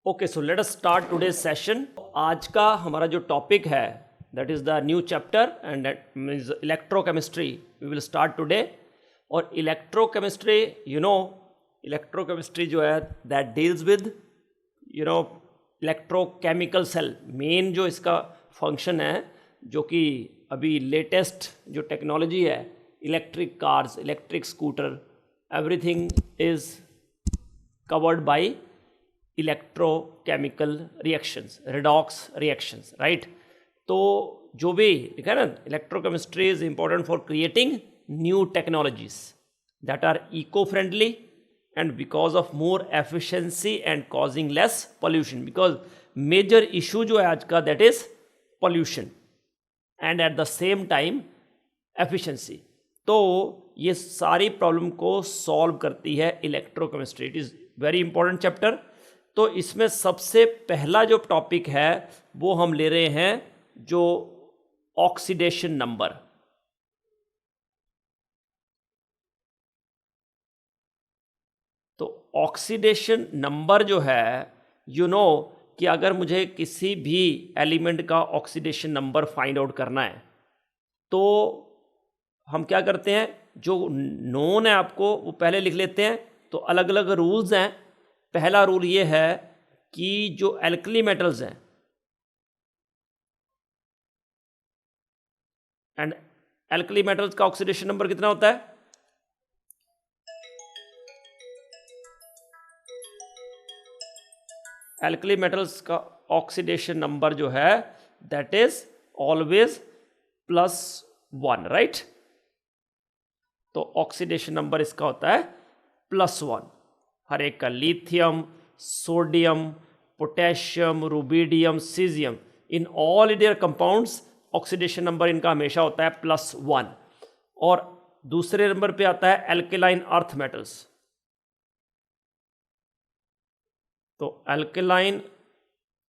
Okay, so let us start today session. आज का हमारा जो टॉपिक है that is the new chapter and that means electrochemistry. We will start today. और electrochemistry electrochemistry जो है that deals with electrochemical cell. Main जो इसका फंक्शन है, जो कि अभी लेटेस्ट जो टेक्नोलॉजी है, electric cars, electric scooter, everything is covered by electrochemical reactions, redox reactions, right? तो जो भी लिखा है ना, electrochemistry is important for creating new technologies that are eco friendly and because of more efficiency and causing less pollution. Because major issue जो है आज का that is pollution and at the same time efficiency. तो ये सारी problem को solve करती है electrochemistry. It is very important chapter. तो इसमें सबसे पहला जो टॉपिक है वो हम ले रहे हैं जो ऑक्सीडेशन नंबर। तो ऑक्सीडेशन नंबर जो है, कि अगर मुझे किसी भी एलिमेंट का ऑक्सीडेशन नंबर फाइंड आउट करना है तो हम क्या करते हैं, जो नोन है आपको वो पहले लिख लेते हैं। तो अलग अलग रूल्स हैं। पहला रूल ये है कि जो एल्कली मेटल्स हैं एंड एल्कली मेटल्स का ऑक्सीडेशन नंबर कितना होता है? एल्कली मेटल्स का ऑक्सीडेशन नंबर जो है दैट इज ऑलवेज +1, राइट? तो ऑक्सीडेशन नंबर इसका होता है +1 हर एक का। Lithium, sodium, potassium, rubidium, caesium, in all there compounds oxidation number इनका हमेशा होता है +1। और दूसरे नंबर पे आता है एल्केलाइन अर्थ मेटल्स। तो एल्केलाइन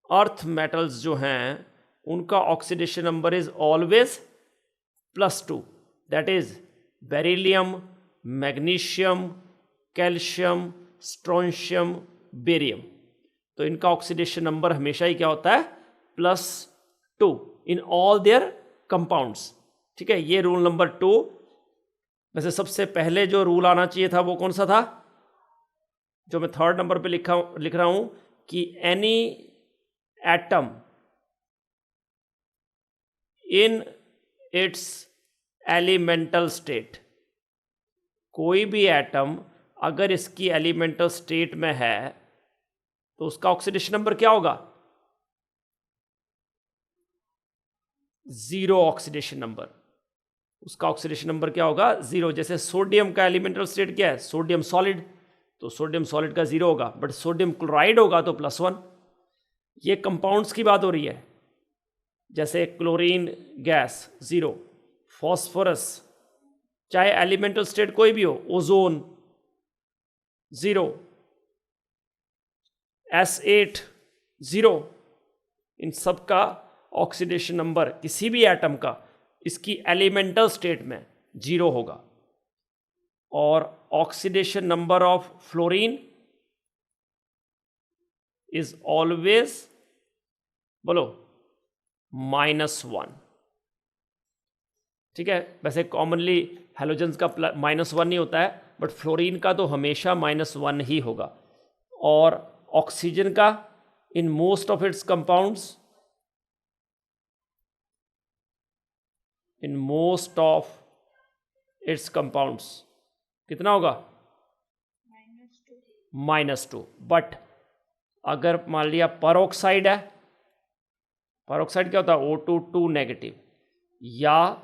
अर्थ मेटल्स जो हैं उनका oxidation number is always +2, that is beryllium, magnesium, calcium, strontium, barium. तो इनका ऑक्सीडेशन नंबर हमेशा ही क्या होता है? +2 इन ऑल देयर कंपाउंड्स। ठीक है, ये रूल नंबर 2। वैसे सबसे पहले जो रूल आना चाहिए था वो कौन सा था, जो मैं 3rd नंबर पे लिख रहा हूं कि any atom in its elemental state, कोई भी एटम अगर इसकी एलिमेंटल स्टेट में है तो उसका ऑक्सीडेशन नंबर क्या होगा? 0 ऑक्सीडेशन नंबर। उसका ऑक्सीडेशन नंबर क्या होगा? 0। जैसे सोडियम का एलिमेंटल स्टेट क्या है? सोडियम सॉलिड, तो सोडियम सॉलिड का 0 होगा। बट सोडियम क्लोराइड होगा तो +1। ये कंपाउंड्स की बात हो रही है। जैसे क्लोरीन गैस 0, फॉस्फोरस चाहे एलिमेंटल स्टेट कोई भी हो, ओजोन 0, S8 0, इन सब का ऑक्सीडेशन नंबर किसी भी एटम का इसकी एलिमेंटल स्टेट में 0 होगा। और oxidation number of fluorine is always, बोलो, -1। ठीक है, वैसे कॉमनली हैलोजेंस का -1 नहीं होता है, बट फ्लोरीन का तो हमेशा -1 ही होगा। और ऑक्सीजन का इन मोस्ट ऑफ इट्स कंपाउंड्स, कितना होगा? -2। बट अगर मान लिया परऑक्साइड है, परऑक्साइड क्या होता है? O2 नेगेटिव, या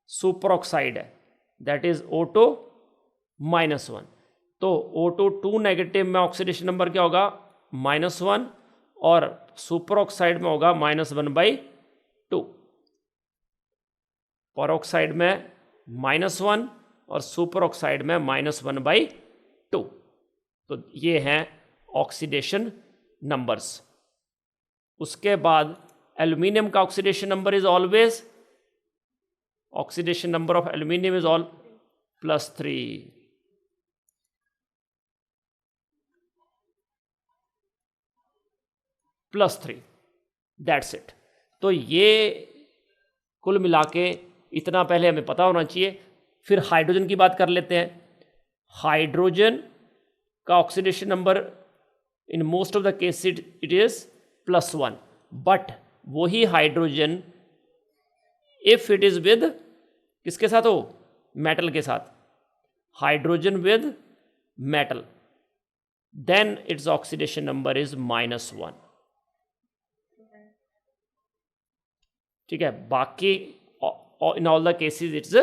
सुपर ऑक्साइड है दैट इज O2 -1। तो O2 नेगेटिव में ऑक्सीडेशन नंबर क्या होगा? -1, और सुपर ऑक्साइड में होगा -1/2। परऑक्साइड में -1 और सुपर ऑक्साइड में -1/2। तो ये हैं ऑक्सीडेशन नंबर्स। उसके बाद एल्यूमिनियम का oxidation number is always, oxidation number of aluminium is all +3। +3, that's it. तो ये कुल मिला के इतना पहले हमें पता होना चाहिए। फिर हाइड्रोजन की बात कर लेते हैं। हाइड्रोजन का oxidation number in most of the case it is +1, but वही hydrogen if it is with किसके साथ हो, मेटल के साथ, hydrogen with metal, then its oxidation number is -1। ठीक है, बाकी in all the cases its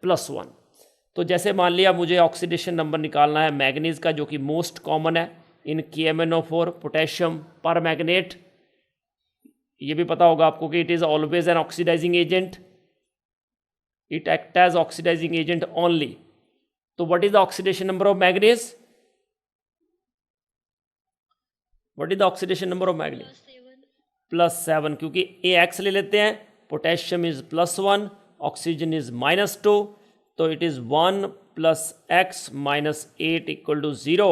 +1। तो जैसे मान लिया मुझे ऑक्सीडेशन नंबर निकालना है मैग्नीज का, जो कि मोस्ट कॉमन है इन KMnO4, पोटेशियम पर मैग्नेट। ये भी पता होगा आपको कि it is always an oxidising agent, it act as oxidising agent only. तो what is the oxidation number of manganese? What is the oxidation number of manganese? +7, क्योंकि AX ले लेते हैं, पोटेशियम इज +1, ऑक्सीजन इज -2, तो it is 1 + x - 8 = 0,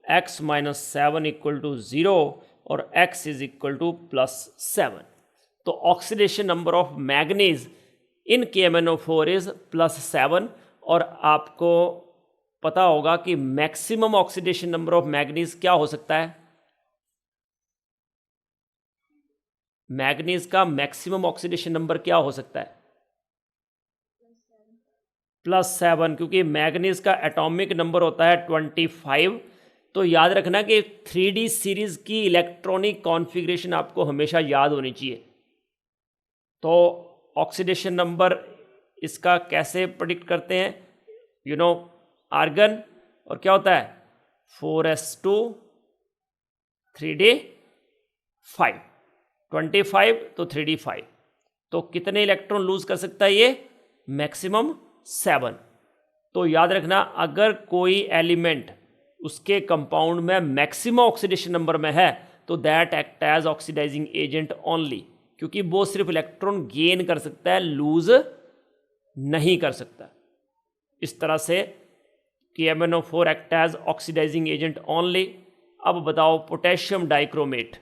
x - 7 = 0 और x is equal to +7। तो oxidation number of manganese in KMnO4 is +7। और आपको पता होगा कि maximum oxidation number of manganese क्या हो सकता है? मैग्नीज का मैक्सिमम ऑक्सीडेशन नंबर क्या हो सकता है? +7, क्योंकि मैग्नीज का एटॉमिक नंबर होता है 25। तो याद रखना कि 3D सीरीज की इलेक्ट्रॉनिक कॉन्फ़िगरेशन आपको हमेशा याद होनी चाहिए। तो ऑक्सीडेशन नंबर इसका कैसे प्रेडिक्ट करते हैं? आर्गन, और क्या होता है 4s2 3d5, 25 तो 3d5, तो कितने इलेक्ट्रॉन लूज कर सकता है ये? मैक्सिमम 7। तो याद रखना, अगर कोई एलिमेंट उसके कंपाउंड में मैक्सिमम ऑक्सीडेशन नंबर में है तो that act as oxidising agent only, क्योंकि वो सिर्फ इलेक्ट्रॉन गेन कर सकता है, लूज नहीं कर सकता। इस तरह से KMnO4 act as oxidising agent only. अब बताओ पोटेशियम डाइक्रोमेट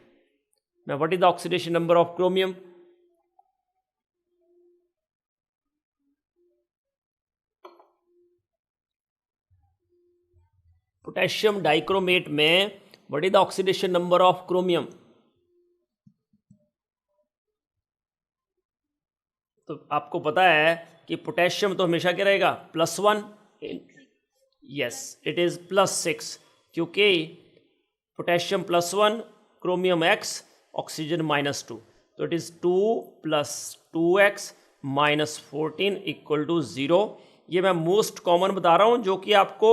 में what is the oxidation number of chromium? Potassium dichromate में what is the oxidation number of chromium? तो आपको पता है कि पोटेशियम तो हमेशा क्या रहेगा? +1। यस, इट इज +6, क्योंकि पोटेशियम +1, क्रोमियम X, ऑक्सीजन -2, तो इट इज 2 + 2x - 14 = 0। ये मैं मोस्ट कॉमन बता रहा हूं, जो कि आपको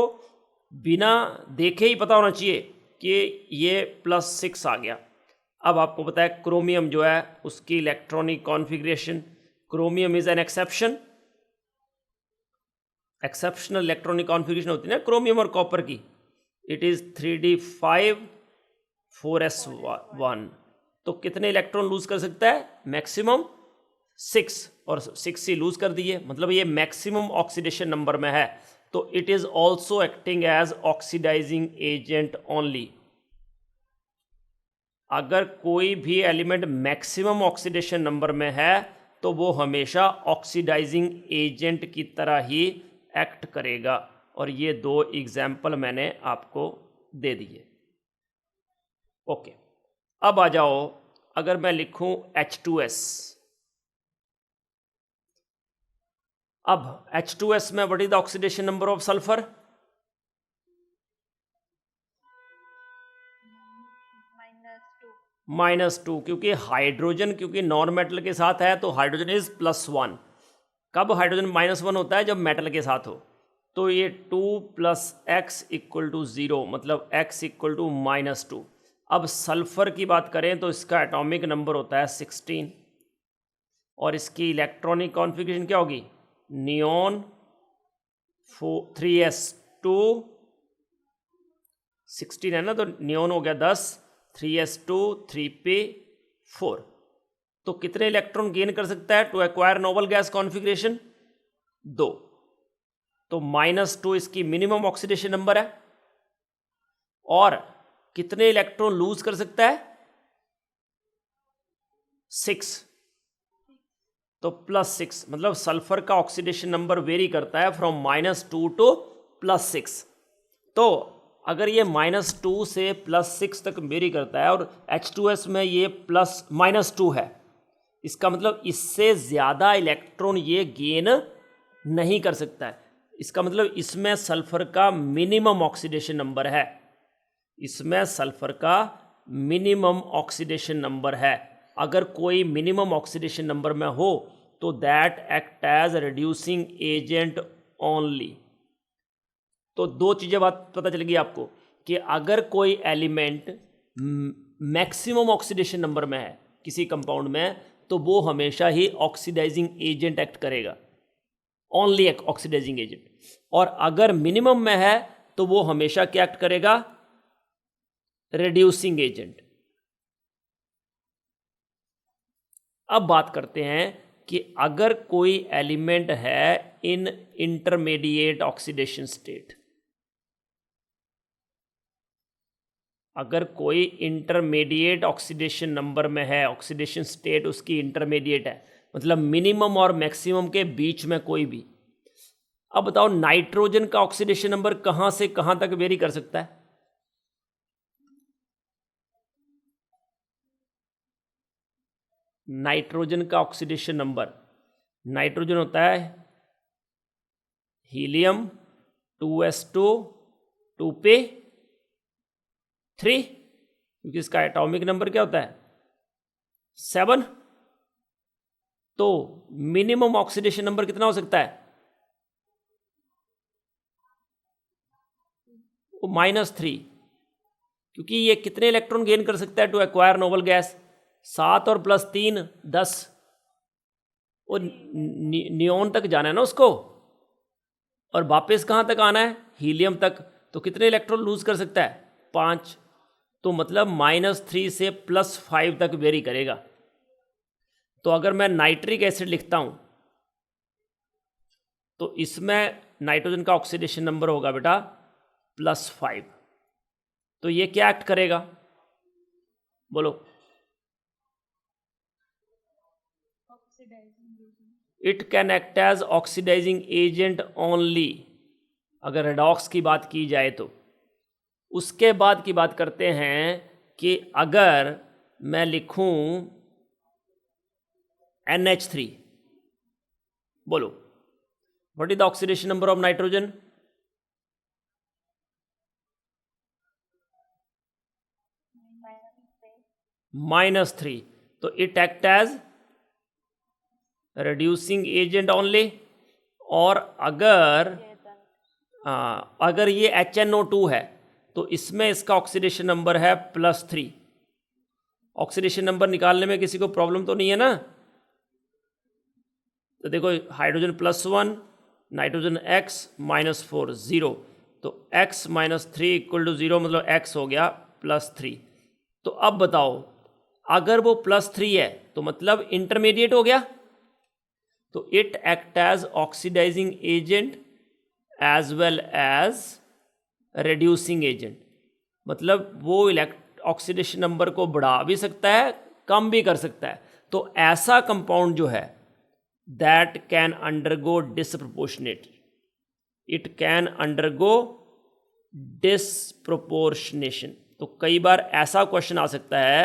बिना देखे ही पता होना चाहिए कि ये +6 आ गया। अब आपको पता है क्रोमियम जो है उसकी electronic configuration, chromium is an exception, exceptional electronic configuration होती है ना क्रोमियम और कॉपर की। It is 3d5 4s1। तो कितने इलेक्ट्रॉन लूज कर सकता है? मैक्सिमम 6, और 6 ही लूज कर दिए, मतलब ये मैक्सिमम ऑक्सीडेशन नंबर में है। तो it is also acting as oxidising agent only. अगर कोई भी एलिमेंट मैक्सिमम ऑक्सीडेशन नंबर में है तो वो हमेशा ऑक्सीडाइजिंग एजेंट की तरह ही एक्ट करेगा। और ये 2 एग्जाम्पल मैंने आपको दे दिए। ओके, अब आ जाओ, अगर मैं लिखूं H2S। अब H2S में what is the oxidation number of sulphur? -2, क्योंकि हाइड्रोजन क्योंकि नॉन मेटल के साथ है तो हाइड्रोजन इज +1। कब हाइड्रोजन -1 होता है? जब मेटल के साथ हो। तो ये 2 + x = 0, मतलब x = -2। अब सल्फर की बात करें तो इसका एटॉमिक नंबर होता है 16, और इसकी इलेक्ट्रॉनिक कॉन्फ़िगरेशन क्या होगी? नियॉन 3s2, 16 है ना, तो नियॉन हो गया 10, 3s2 3p4। तो कितने इलेक्ट्रॉन गेन कर सकता है to acquire noble gas configuration? 2। तो -2 इसकी मिनिमम ऑक्सीडेशन नंबर है। और कितने इलेक्ट्रॉन लूज कर सकता है? 6, तो +6, मतलब सल्फर का ऑक्सीडेशन नंबर वेरी करता है फ्रॉम -2 टू +6। तो अगर ये -2 से +6 तक वेरी करता है और H2S में ये +-2 है, इसका मतलब इससे ज़्यादा इलेक्ट्रॉन ये गेन नहीं कर सकता है। इसका मतलब इसमें सल्फर का मिनिमम ऑक्सीडेशन नंबर है, इसमें सल्फर का मिनिमम ऑक्सीडेशन नंबर है। अगर कोई मिनिमम ऑक्सीडेशन नंबर में हो तो that act as reducing agent only. तो दो चीज़ें बात पता चल गई आपको कि अगर कोई एलिमेंट मैक्सिमम ऑक्सीडेशन नंबर में है किसी कंपाउंड में, तो वो हमेशा ही ऑक्सीडाइजिंग एजेंट एक्ट करेगा, ओनली ऑक्सीडाइजिंग एजेंट। और अगर मिनिमम में है तो वो हमेशा क्या एक्ट करेगा, रिड्यूसिंग एजेंट। अब बात करते हैं कि अगर कोई एलिमेंट है इन इंटरमीडिएट ऑक्सीडेशन स्टेट, अगर कोई इंटरमीडिएट ऑक्सीडेशन नंबर में है, ऑक्सीडेशन स्टेट उसकी इंटरमीडिएट है, मतलब मिनिमम और मैक्सिमम के बीच में कोई भी। अब बताओ नाइट्रोजन का ऑक्सीडेशन नंबर कहां से कहां तक वेरी कर सकता है? नाइट्रोजन का ऑक्सीडेशन नंबर, नाइट्रोजन होता है हीलियम 2s2 2 पे 3, क्योंकि इसका एटॉमिक नंबर क्या होता है 7। तो मिनिमम ऑक्सीडेशन नंबर कितना हो सकता है? वो -3, क्योंकि ये कितने इलेक्ट्रॉन गेन कर सकता है टू एक्वायर नोबल गैस? 7 और +3 10। वो नियोन तक जाना है ना उसको, और वापस कहाँ तक आना है? हीलियम तक। तो कितने इलेक्ट्रॉन लूज कर सकता है? 5। तो मतलब -3 से +5 तक वेरी करेगा। तो अगर मैं नाइट्रिक एसिड लिखता हूँ तो इसमें नाइट्रोजन का ऑक्सीडेशन नंबर होगा बेटा +5। तो ये क्या एक्ट करेगा बोलो? It can act as oxidising agent only, अगर रेडॉक्स की बात की जाए तो। उसके बाद की बात करते हैं कि अगर मैं लिखूं NH3, बोलो what is the oxidation number of nitrogen? -3। तो it act as reducing agent only. और अगर ये HNO2 है तो इसमें इसका ऑक्सीडेशन नंबर है +3। ऑक्सीडेशन नंबर निकालने में किसी को प्रॉब्लम तो नहीं है ना? तो देखो हाइड्रोजन +1, नाइट्रोजन X -4 0, तो X -3 = 0, मतलब X हो गया +3। तो अब बताओ अगर वो +3 है तो मतलब इंटरमीडिएट हो गया, तो it act as oxidising agent as well as reducing agent. मतलब वो ऑक्सीडेशन नंबर को बढ़ा भी सकता है, कम भी कर सकता है। तो ऐसा कंपाउंड जो है that can undergo disproportionate, it can undergo disproportionation. तो कई बार ऐसा क्वेश्चन आ सकता है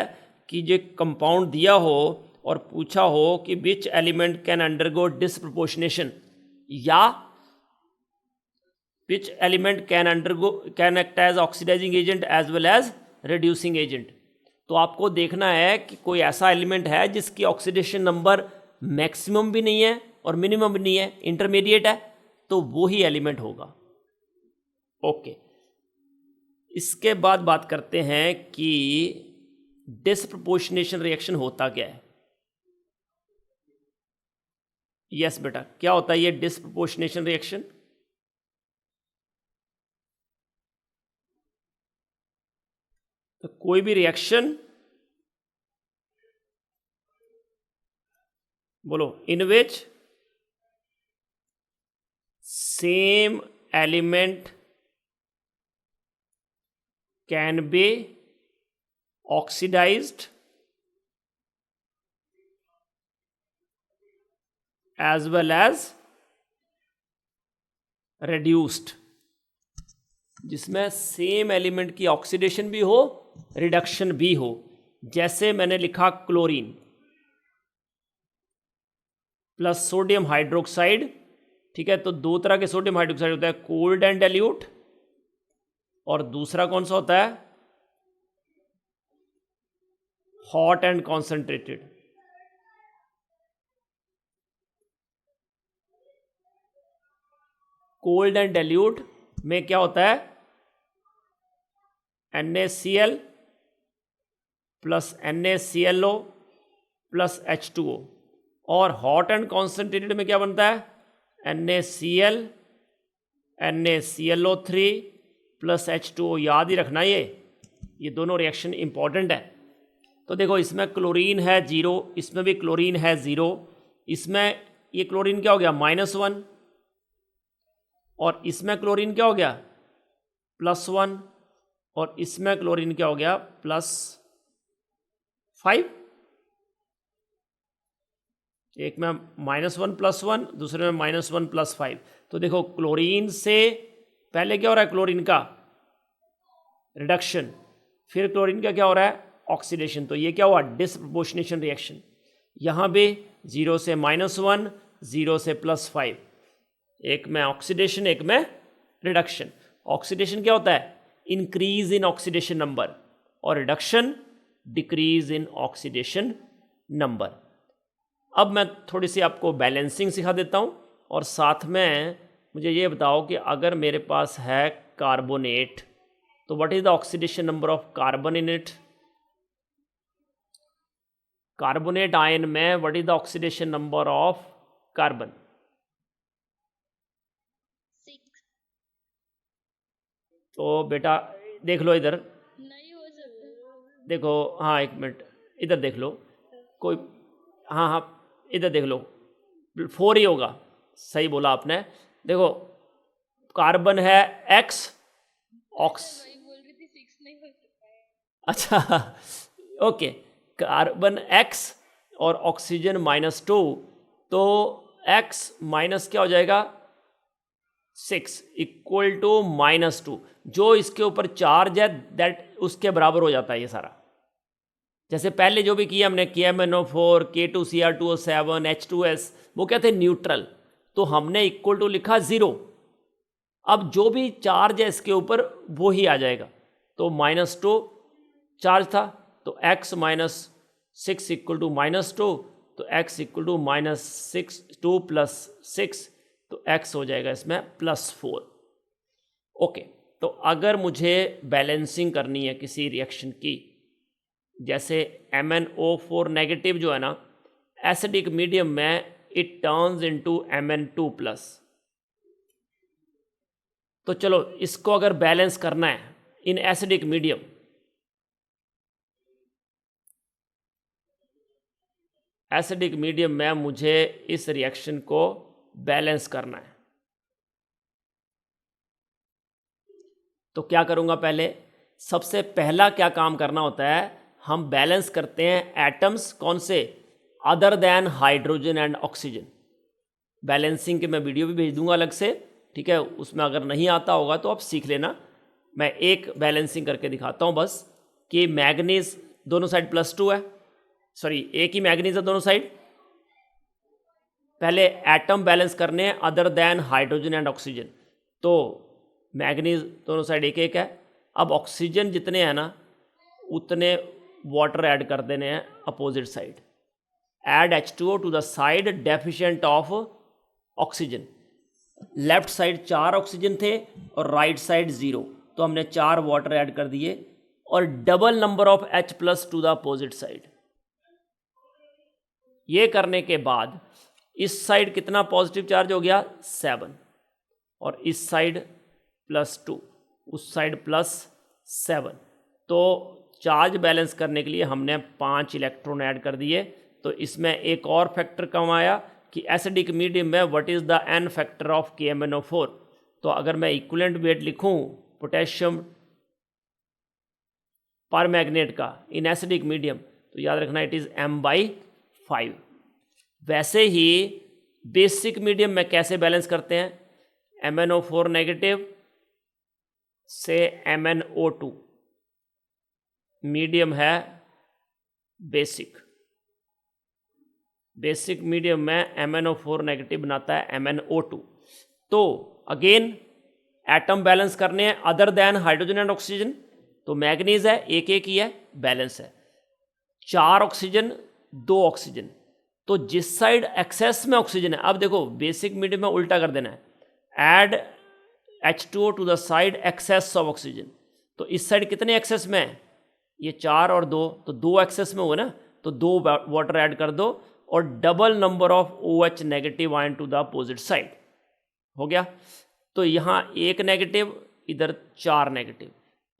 कि जो कंपाउंड दिया हो और पूछा हो कि which element can undergo disproportionation, या which element can act as oxidising agent as well as reducing agent. तो आपको देखना है कि कोई ऐसा एलिमेंट है जिसकी ऑक्सीडेशन नंबर मैक्सिमम भी नहीं है और मिनिमम भी नहीं है, इंटरमीडिएट है, तो वो ही एलिमेंट होगा। ओके, इसके बाद बात करते हैं कि डिसप्रोपोर्शनेशन रिएक्शन होता क्या है। यस बेटा, क्या होता है ये डिसप्रोपोर्शनेशन रिएक्शन? तो कोई भी रिएक्शन बोलो in which same element can be oxidised as well as reduced, जिसमें सेम एलिमेंट की ऑक्सीडेशन भी हो, रिडक्शन भी हो। जैसे मैंने लिखा क्लोरीन प्लस सोडियम हाइड्रोक्साइड, ठीक है, तो दो तरह के सोडियम हाइड्रोक्साइड होता है, कोल्ड एंड डाइल्यूट, और दूसरा कौन सा होता है, hot and concentrated. Cold and dilute में क्या होता है, NaCl plus NaClO plus H2O, और हॉट एंड कॉन्सेंट्रेटेड में क्या बनता है, NaCl NaClO3 प्लस H2O। याद ही रखना ये दोनों रिएक्शन इंपॉर्टेंट है। तो देखो इसमें क्लोरीन है 0, इसमें भी क्लोरीन है 0, इसमें ये क्लोरीन क्या हो गया -1, और इसमें क्लोरीन क्या हो गया +1, और इसमें क्लोरीन क्या हो गया +5। एक में -1 +1, दूसरे में -1 +5। तो देखो क्लोरीन से पहले क्या हो रहा है, क्लोरीन का रिडक्शन, फिर क्लोरीन का क्या हो रहा है, ऑक्सीडेशन। तो ये क्या हुआ, डिसप्रपोर्शनेशन रिएक्शन। यहाँ भी 0 से -1, 0 से +5, एक में ऑक्सीडेशन एक में रिडक्शन। ऑक्सीडेशन क्या होता है, इंक्रीज इन ऑक्सीडेशन नंबर, और reduction decrease in oxidation number. अब मैं थोड़ी सी आपको बैलेंसिंग सिखा देता हूँ, और साथ में मुझे ये बताओ कि अगर मेरे पास है कार्बोनेट, तो what is the oxidation number of carbon in it. Carbonate ion में what is the oxidation number of carbon. तो बेटा देख लो इधर, नहीं हो सकता। देखो, हाँ एक मिनट इधर देख लो, कोई, हाँ हाँ इधर देख लो, 4 ही होगा, सही बोला आपने। देखो कार्बन है X, ऑक्स, वही बोल रही थी 6 नहीं हो सकता है। अच्छा ओके, कार्बन X और ऑक्सीजन -2, तो X माइनस क्या हो जाएगा 6 इक्वल टू -2। जो इसके ऊपर चार्ज है दैट उसके बराबर हो जाता है ये सारा। जैसे पहले जो भी किया हमने, KMnO4, K2Cr2O7, H2S, वो क्या थे, न्यूट्रल, तो हमने इक्वल टू लिखा 0। अब जो भी चार्ज है इसके ऊपर वो ही आ जाएगा। तो -2 चार्ज था, तो x -6 इक्वल टू -2, तो x इक्वल टू -2 + 6, तो x हो जाएगा इसमें +4। ओके, तो अगर मुझे बैलेंसिंग करनी है किसी रिएक्शन की, जैसे MnO4 नेगेटिव जो है ना, एसिडिक मीडियम में इट टर्न्स इनटू Mn2+। तो चलो इसको अगर बैलेंस करना है in acidic medium, acidic medium में मुझे इस रिएक्शन को बैलेंस करना है, तो क्या करूंगा, पहले सबसे पहला क्या काम करना होता है, हम बैलेंस करते हैं एटम्स, कौन से, other than hydrogen and oxygen. Balancing के मैं वीडियो भी भेज दूंगा अलग से, ठीक है, उसमें अगर नहीं आता होगा तो आप सीख लेना। मैं एक बैलेंसिंग करके दिखाता हूँ बस, कि मैग्नीज दोनों साइड +2 है, सॉरी एक ही मैग्नीज है दोनों साइड। पहले एटम बैलेंस करने हैं other than hydrogen and oxygen, तो मैग्नीज दोनों साइड 1-1 है। अब ऑक्सीजन जितने हैं ना उतने वाटर ऐड कर देने हैं opposite side. Add H2O to the side deficient of oxygen. Left side 4 oxygen थे और राइट साइड 0, तो हमने 4 वाटर ऐड कर दिए, और double number of H+ to the opposite side. ये करने के बाद इस साइड कितना पॉजिटिव चार्ज हो गया 7, और इस साइड +2, उस साइड +7। तो चार्ज बैलेंस करने के लिए हमने 5 इलेक्ट्रॉन ऐड कर दिए। तो इसमें एक और फैक्टर कम आया कि एसिडिक मीडियम में what is the n factor of KMnO4। तो अगर मैं इक्विवेलेंट वेट लिखूं पोटेशियम पर मैग्नेट का इन एसिडिक मीडियम, तो याद रखना इट इज़ M/5। वैसे ही बेसिक मीडियम में कैसे बैलेंस करते हैं, MnO4 नेगेटिव से MnO2 मीडियम है बेसिक, बेसिक मीडियम में MnO4 नेगेटिव बनाता है MnO2। तो अगेन एटम बैलेंस करने हैं other than hydrogen and oxygen, तो मैग्नीज है एक एक ही है, बैलेंस है 4 ऑक्सीजन 2 ऑक्सीजन, तो जिस साइड एक्सेस में ऑक्सीजन है, अब देखो बेसिक मीडियम में उल्टा कर देना है, add H2O to the side excess of oxygen, तो इस साइड कितने एक्सेस में है, ये 4 और 2, तो 2 एक्सेस में हुआ ना, तो 2 वाटर ऐड कर दो और double number of OH negative ion to the opposite side हो गया। तो यहाँ 1 नेगेटिव, इधर 4 नेगेटिव,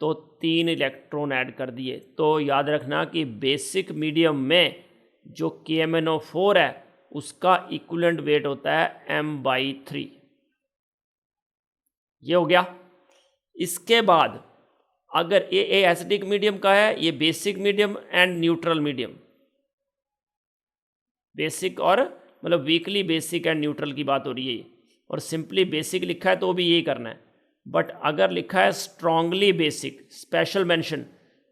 तो 3 इलेक्ट्रॉन ऐड कर दिए। तो याद रखना कि बेसिक मीडियम में जो KMnO4 है उसका इक्विवेलेंट वेट होता है m/3, ये हो गया। इसके बाद अगर ये एसिडिक मीडियम का है, ये basic medium and neutral medium, basic और मतलब वीकली बेसिक एंड न्यूट्रल की बात हो रही है, और सिंपली बेसिक लिखा है तो भी यही करना है, बट अगर लिखा है स्ट्रांगली बेसिक, स्पेशल मेंशन,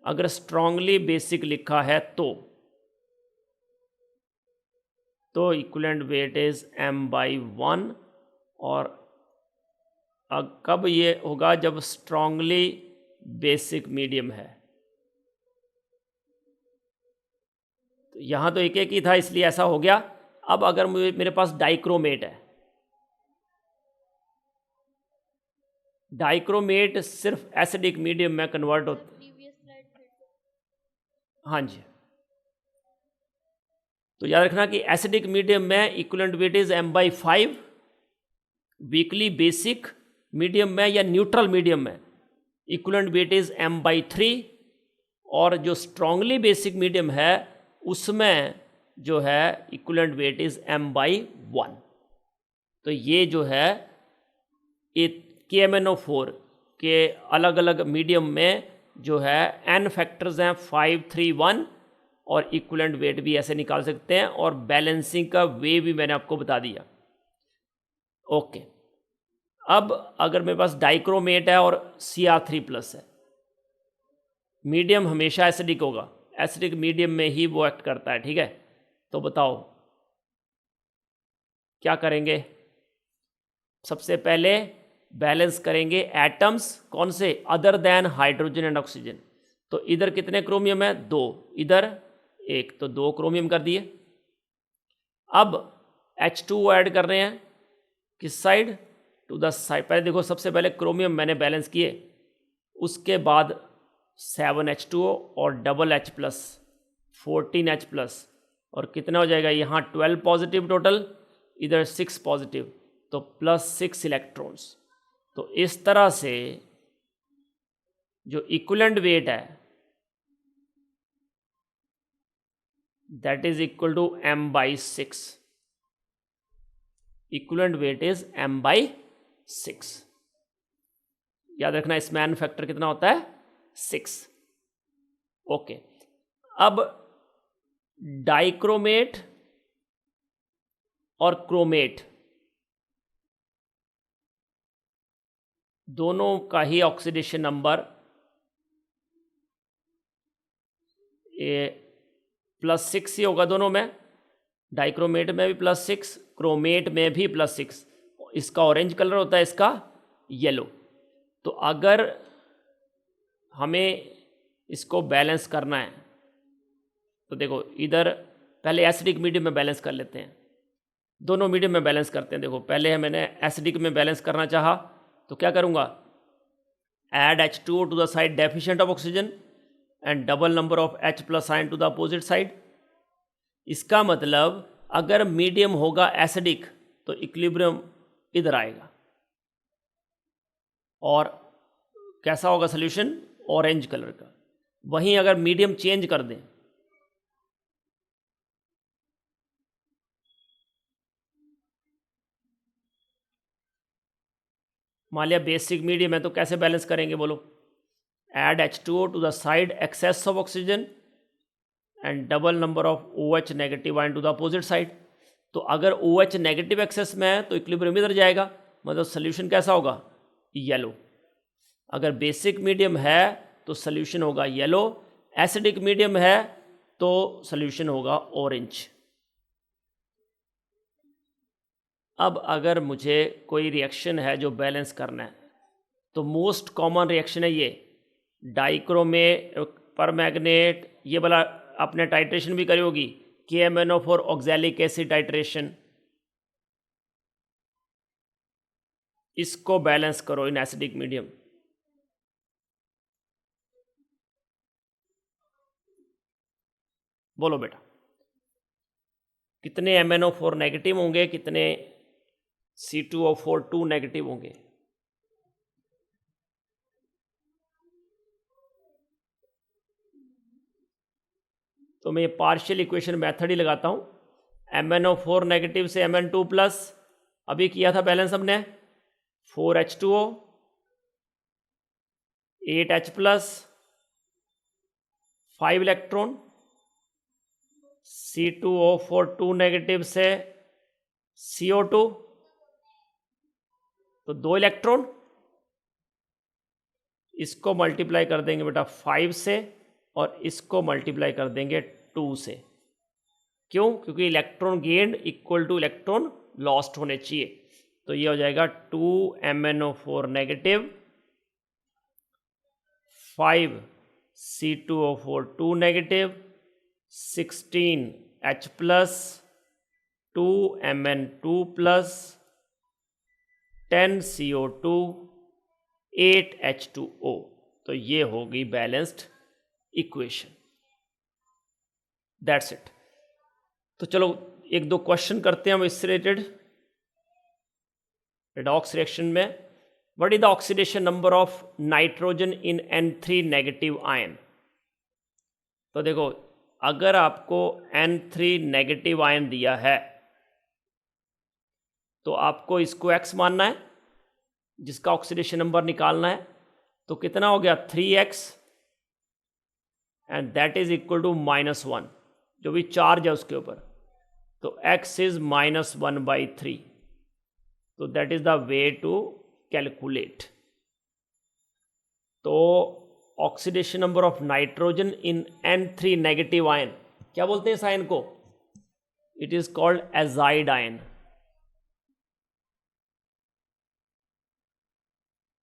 अगर स्ट्रांगली बेसिक लिखा है तो इक्विवेलेंट वेट इज m/1, और कब ये होगा, जब स्ट्रांगली बेसिक मीडियम है। तो यहाँ तो एक एक ही था इसलिए ऐसा हो गया। अब अगर मेरे पास डाइक्रोमेट है, डाइक्रोमेट सिर्फ एसिडिक मीडियम में कन्वर्ट होता, प्रीवियस स्लाइड फिर से। हाँ जी, तो याद रखना कि एसिडिक मीडियम में equivalent weight is m/5, weekly basic medium में या न्यूट्रल मीडियम में इक्विवेलेंट वेट इज m/3, और जो स्ट्रांगली बेसिक मीडियम है उसमें जो है इक्विवेलेंट वेट इज m/1। तो ये जो है KMnO4 के अलग अलग मीडियम में जो है n फैक्टर्स हैं 5, 3, 1, और इक्विवेलेंट वेट भी ऐसे निकाल सकते हैं, और बैलेंसिंग का वे भी मैंने आपको बता दिया। ओके, अब अगर मेरे पास डाइक्रोमेट है और Cr3+ है, मीडियम हमेशा एसिडिक होगा, एसिडिक मीडियम में ही वो एक्ट करता है, ठीक है। तो बताओ क्या करेंगे, सबसे पहले बैलेंस करेंगे एटम्स, कौन से, other than hydrogen and oxygen. तो इधर कितने क्रोमियम है, 2, इधर 1, तो 2 क्रोमियम कर दिए। अब H2O ऐड कर रहे हैं, किस साइड, टू द साइड। पहले देखो, सबसे पहले क्रोमियम मैंने बैलेंस किए, उसके बाद 7H2O और डबल H+, 14H+, और कितना हो जाएगा यहाँ 12 पॉजिटिव टोटल, इधर 6 पॉजिटिव, तो +6 इलेक्ट्रॉन्स। तो इस तरह से जो इक्विवेलेंट वेट है that is equal to m/6, equivalent weight is m/6। याद रखना इसमें n फैक्टर कितना होता है, 6। ओके, अब डाइक्रोमेट और क्रोमेट दोनों का ही ऑक्सीडेशन नंबर +6 ही होगा दोनों में, डाइक्रोमेट में भी +6, क्रोमेट में भी +6। इसका ऑरेंज कलर होता है, इसका येलो। तो अगर हमें इसको बैलेंस करना है तो देखो, इधर पहले एसिडिक मीडियम में बैलेंस कर लेते हैं, दोनों मीडियम में बैलेंस करते हैं। देखो, पहले मैंने एसिडिक में बैलेंस करना चाहा तो क्या करूँगा, add H2O to the side deficient of oxygen and double number of H+ ion to the opposite side. इसका मतलब अगर मीडियम होगा एसिडिक तो इक्विलिब्रियम इधर आएगा, और कैसा होगा सोल्यूशन, ऑरेंज कलर का। वहीं अगर मीडियम चेंज कर दें, मान लिया बेसिक मीडियम है, तो कैसे बैलेंस करेंगे बोलो, add H2O to the side excess of oxygen and double number of OH negative ion to the opposite side. तो अगर OH नेगेटिव एक्सेस में है तो इक्विलिब्रियम इधर जाएगा, मतलब सोल्यूशन कैसा होगा, येलो। अगर बेसिक मीडियम है तो सोल्यूशन होगा येलो, एसिडिक मीडियम है तो सोल्यूशन होगा ऑरेंज। अब अगर मुझे कोई रिएक्शन है जो बैलेंस करना है तो मोस्ट कॉमन रिएक्शन है ये डाइक्रोमे परमैग्नेट, ये वाला आपने टाइट्रेशन भी करी होगी, KMnO4 ऑक्सैलिक एसिड टाइट्रेशन। इसको बैलेंस करो इन एसिडिक मीडियम। बोलो बेटा, कितने MnO4 नेगेटिव होंगे, कितने C2O4 2 नेगेटिव होंगे? तो मैं ये पार्शियल इक्वेशन मेथड ही लगाता हूँ। MnO4 नेगेटिव से Mn2 प्लस, अभी किया था बैलेंस हमने, 4H2O 8H plus 5 electron, C2O4 2 negative से CO2 तो 2 इलेक्ट्रॉन, इसको मल्टीप्लाई कर देंगे बेटा 5 से और इसको मल्टीप्लाई कर देंगे 2 से। क्यों? क्योंकि electron gain equal two electron lost होने चाहिए। तो ये हो जाएगा 2 MnO4 negative 5 C2O4 2 negative 16 H plus 2 Mn2 plus 10 CO2 8 H2O। तो ये होगी बैलेंस्ड इक्वेशन। That's it. तो चलो एक दो क्वेश्चन करते हैं हम इससे रिलेटेड। रेडॉक्स रिएक्शन में what is the oxidation number of nitrogen in N3 negative ion? तो देखो, अगर आपको N3 नेगेटिव आयन दिया है तो आपको इसको X मानना है, जिसका ऑक्सीडेशन नंबर निकालना है। तो कितना हो गया 3X and that is equal to -1, जो भी चार्ज है उसके ऊपर। तो X इज -1/3। तो that is the way to calculate. तो oxidation number of nitrogen in N3 negative ion, क्या बोलते हैं इस आयन को? It is called azide ion.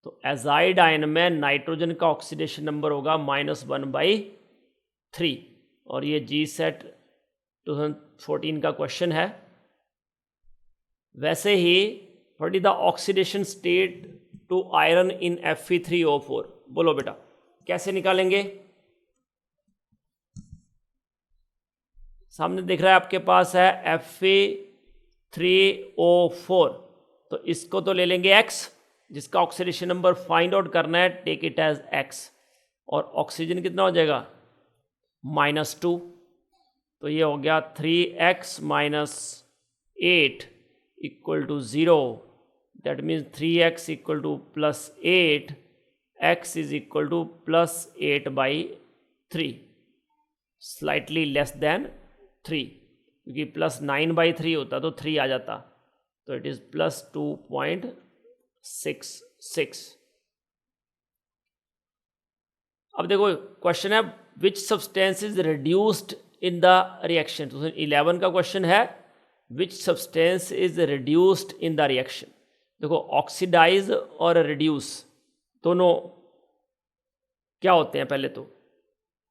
तो एजाइड आयन में नाइट्रोजन का ऑक्सीडेशन नंबर होगा -1/3। और ये GSET 2014 का क्वेश्चन है। वैसे ही what is the oxidation state to iron in Fe3O4? बोलो बेटा, कैसे निकालेंगे? सामने दिख रहा है आपके पास है Fe3O4। तो इसको तो ले लेंगे X, जिसका ऑक्सीडेशन नंबर फाइंड आउट करना है, टेक इट एज X। और ऑक्सीजन कितना हो जाएगा? -2। तो ये हो गया 3X - 8 equal to 0। That means 3X equal to +8, X is equal to +8/3, slightly less than 3, क्योंकि +9/3 होता तो 3 आ जाता। तो इट इज +2.66। अब देखो क्वेश्चन है विच substance is reduced in the reaction. 2011 का क्वेश्चन है विच substance is reduced in the reaction. देखो, ऑक्सीडाइज और रिड्यूस दोनों क्या होते हैं? पहले तो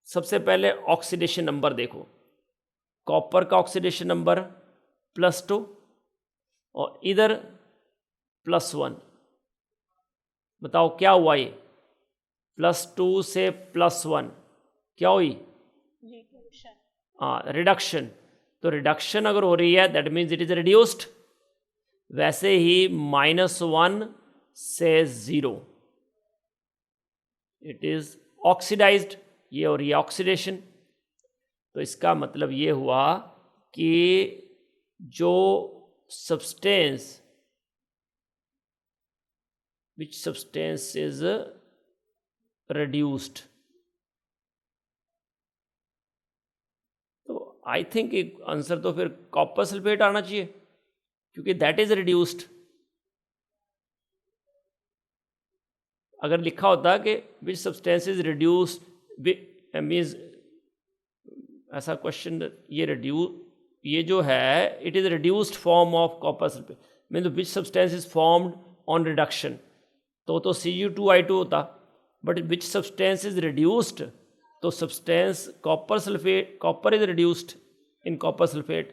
सबसे पहले ऑक्सीडेशन नंबर देखो। कॉपर का ऑक्सीडेशन नंबर +2 और इधर +1। बताओ क्या हुआ? ये +2 से +1 क्या हुई? रिडक्शन। तो रिडक्शन अगर हो रही है that means it is reduced. वैसे ही -1 से 0 इट इज ऑक्सीडाइज्ड, ये हो रही है ऑक्सीडेशन। तो इसका मतलब ये हुआ कि जो substance which substance is reduced, तो आई थिंक आंसर तो फिर कॉपर सल्फेट आना चाहिए, क्योंकि दैट इज रिड्यूस्ड। अगर लिखा होता कि which substance is reduced means, ऐसा क्वेश्चन, ये जो है it is reduced form of copper sulphate, mean which substance is formed on reduction, तो Cu2I2 होता। But which substance is reduced, तो substance copper sulphate, copper is reduced in copper sulphate,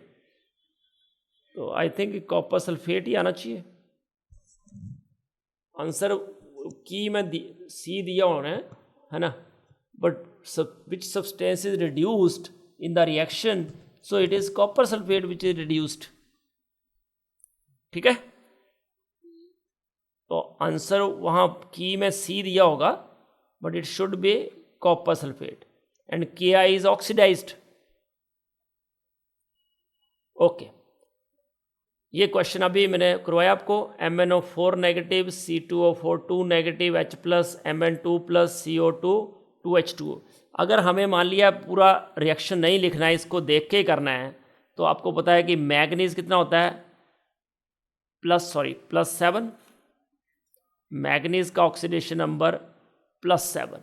तो I think copper sulphate ही आना चाहिए answer. की मैं सी दिया होना है ना, but which substance is reduced in the reaction, so it is copper sulphate which is reduced. ठीक है, तो आंसर वहाँ की में सी दिया होगा, but it should be copper sulphate and Ki is oxidised. Okay, ये क्वेश्चन अभी मैंने करवाया आपको। MnO4 negative, C2O4 2 negative, H plus Mn2 plus CO2 2H2O। अगर हमें मान लिया पूरा रिएक्शन नहीं लिखना है, इसको देख के ही करना है, तो आपको पता है कि मैग्नीज कितना होता है, +7, मैग्नीज का ऑक्सीडेशन नंबर +7,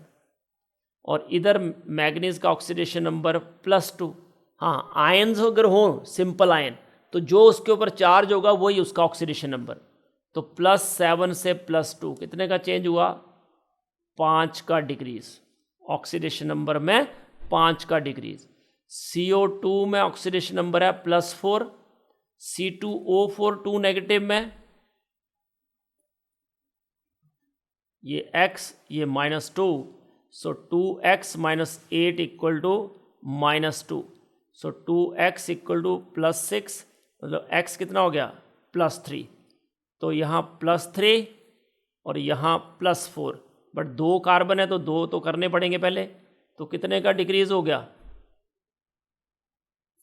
और इधर मैग्नीज का ऑक्सीडेशन नंबर +2। हाँ, आयन्स अगर हो सिंपल आयन, तो जो उसके ऊपर चार्ज होगा वही उसका ऑक्सीडेशन नंबर। तो +7 से +2 कितने का चेंज हुआ, 5 का डिक्रीज, ऑक्सीडेशन नंबर में 5 का डिक्रीज। CO2 में ऑक्सीडेशन नंबर है +4, C2O4 2 नेगेटिव में ये x, ये -2, सो 2x - 8 = -2, सो 2x = +6, मतलब x कितना हो गया, +3। तो यहाँ +3 और यहाँ +4, बट 2 कार्बन है तो 2 तो करने पड़ेंगे पहले, तो कितने का डिक्रीज हो गया,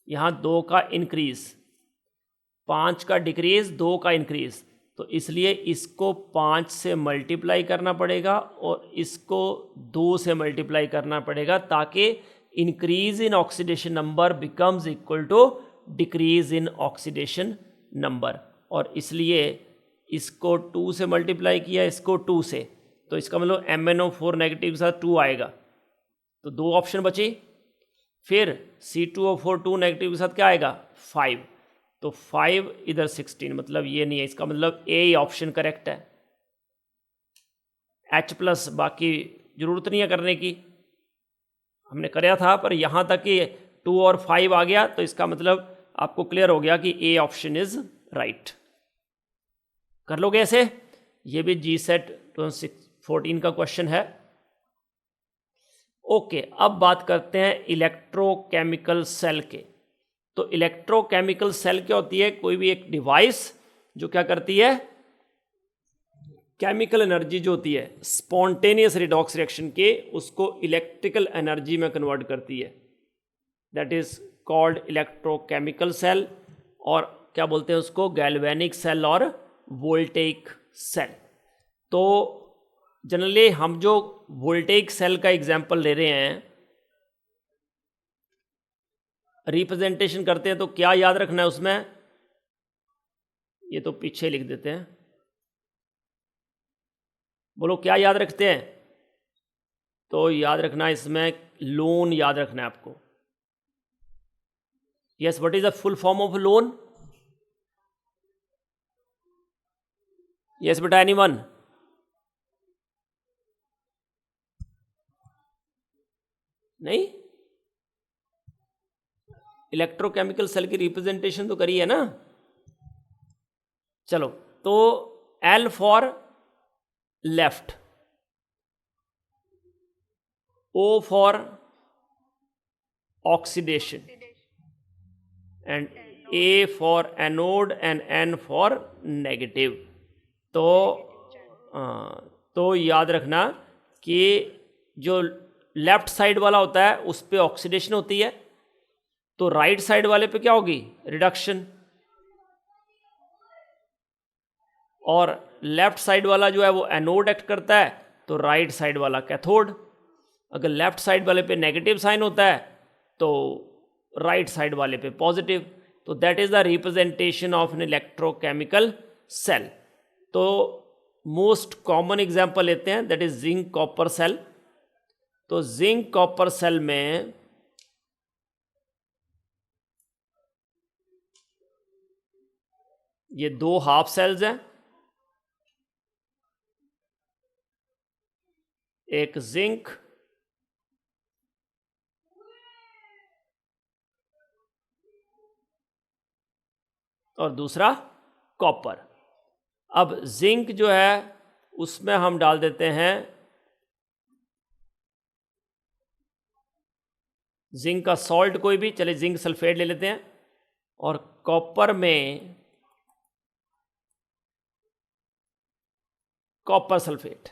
यहाँ 2 का इंक्रीज, 5 का डिक्रीज, 2 का इंक्रीज, तो इसलिए इसको 5 से मल्टीप्लाई करना पड़ेगा और इसको 2 से मल्टीप्लाई करना पड़ेगा, ताकि increase in oxidation number becomes equal to decrease in oxidation number. और इसलिए इसको 2 से मल्टीप्लाई किया, इसको 2 से, तो इसका मतलब MnO4 नेगेटिव के साथ 2 आएगा, तो 2 ऑप्शन बची। फिर C2O4 2 नेगेटिव के साथ क्या आएगा, 5, तो 5 इधर 16, मतलब ये नहीं है, इसका मतलब ए ऑप्शन करेक्ट है। H+, बाकी जरूरत नहीं है करने की, हमने कराया था, पर यहाँ तक कि 2 और 5 आ गया, तो इसका मतलब आपको क्लियर हो गया कि ए ऑप्शन इज राइट। कर लोगे ऐसे, ये भी GSET 2014 का क्वेश्चन है। ओके, अब बात करते हैं इलेक्ट्रोकेमिकल सेल के। तो इलेक्ट्रोकेमिकल सेल क्या होती है, कोई भी एक डिवाइस जो क्या करती है, केमिकल एनर्जी जो होती है स्पॉन्टेनियस रिडॉक्स रिएक्शन के, उसको इलेक्ट्रिकल एनर्जी में कन्वर्ट करती है, that is called electrochemical cell. और क्या बोलते हैं उसको, गैल्वेनिक सेल और वोल्टेइक सेल। तो जनरली हम जो वोल्टेइक सेल का एग्जांपल ले रहे हैं, रिप्रेजेंटेशन करते हैं, तो क्या याद रखना है उसमें, ये तो पीछे लिख देते हैं, बोलो क्या याद रखते हैं, तो याद रखना इसमें लोन याद रखना है आपको। Yes, what is the full form of loan, yes बेटा, एनीवन, नहीं, इलेक्ट्रोकेमिकल सेल की रिप्रेजेंटेशन तो करी है ना। चलो, तो L for left, O for oxidation, and A for anode and N for negative. तो याद रखना कि जो लेफ्ट साइड वाला होता है उस पे ऑक्सीडेशन होती है, तो राइट साइड वाले पे क्या होगी, रिडक्शन। और लेफ्ट साइड वाला जो है वो एनोड एक्ट करता है, तो राइट साइड वाला कैथोड। अगर लेफ्ट साइड वाले पे नेगेटिव साइन होता है तो राइट साइड वाले पे पॉजिटिव, तो that is the representation of an electrochemical cell. तो मोस्ट कॉमन एग्जांपल लेते हैं, that is zinc copper cell. तो जिंक कॉपर सेल में ये दो हाफ सेल्स हैं, एक जिंक और दूसरा कॉपर। अब जिंक जो है उसमें हम डाल देते हैं जिंक का सॉल्ट कोई भी, चलिए जिंक सल्फेट ले लेते हैं, और कॉपर में कॉपर सल्फेट।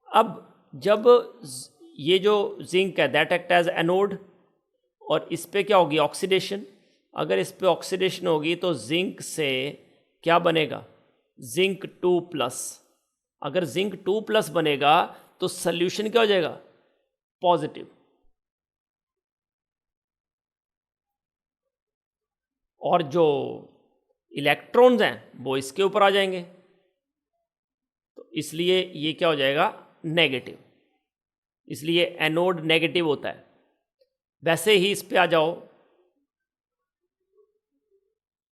अब जब ये जो जिंक है दैट एक्ट एज एनोड, और इस पे क्या होगी ऑक्सीडेशन। अगर इस पे ऑक्सीडेशन होगी तो जिंक से क्या बनेगा, जिंक 2+। अगर जिंक 2+ बनेगा तो सल्यूशन क्या हो जाएगा, पॉजिटिव। और जो इलेक्ट्रॉन्स हैं वो इसके ऊपर आ जाएंगे, तो इसलिए ये क्या हो जाएगा, नेगेटिव। इसलिए एनोड नेगेटिव होता है। वैसे ही इस पे आ जाओ,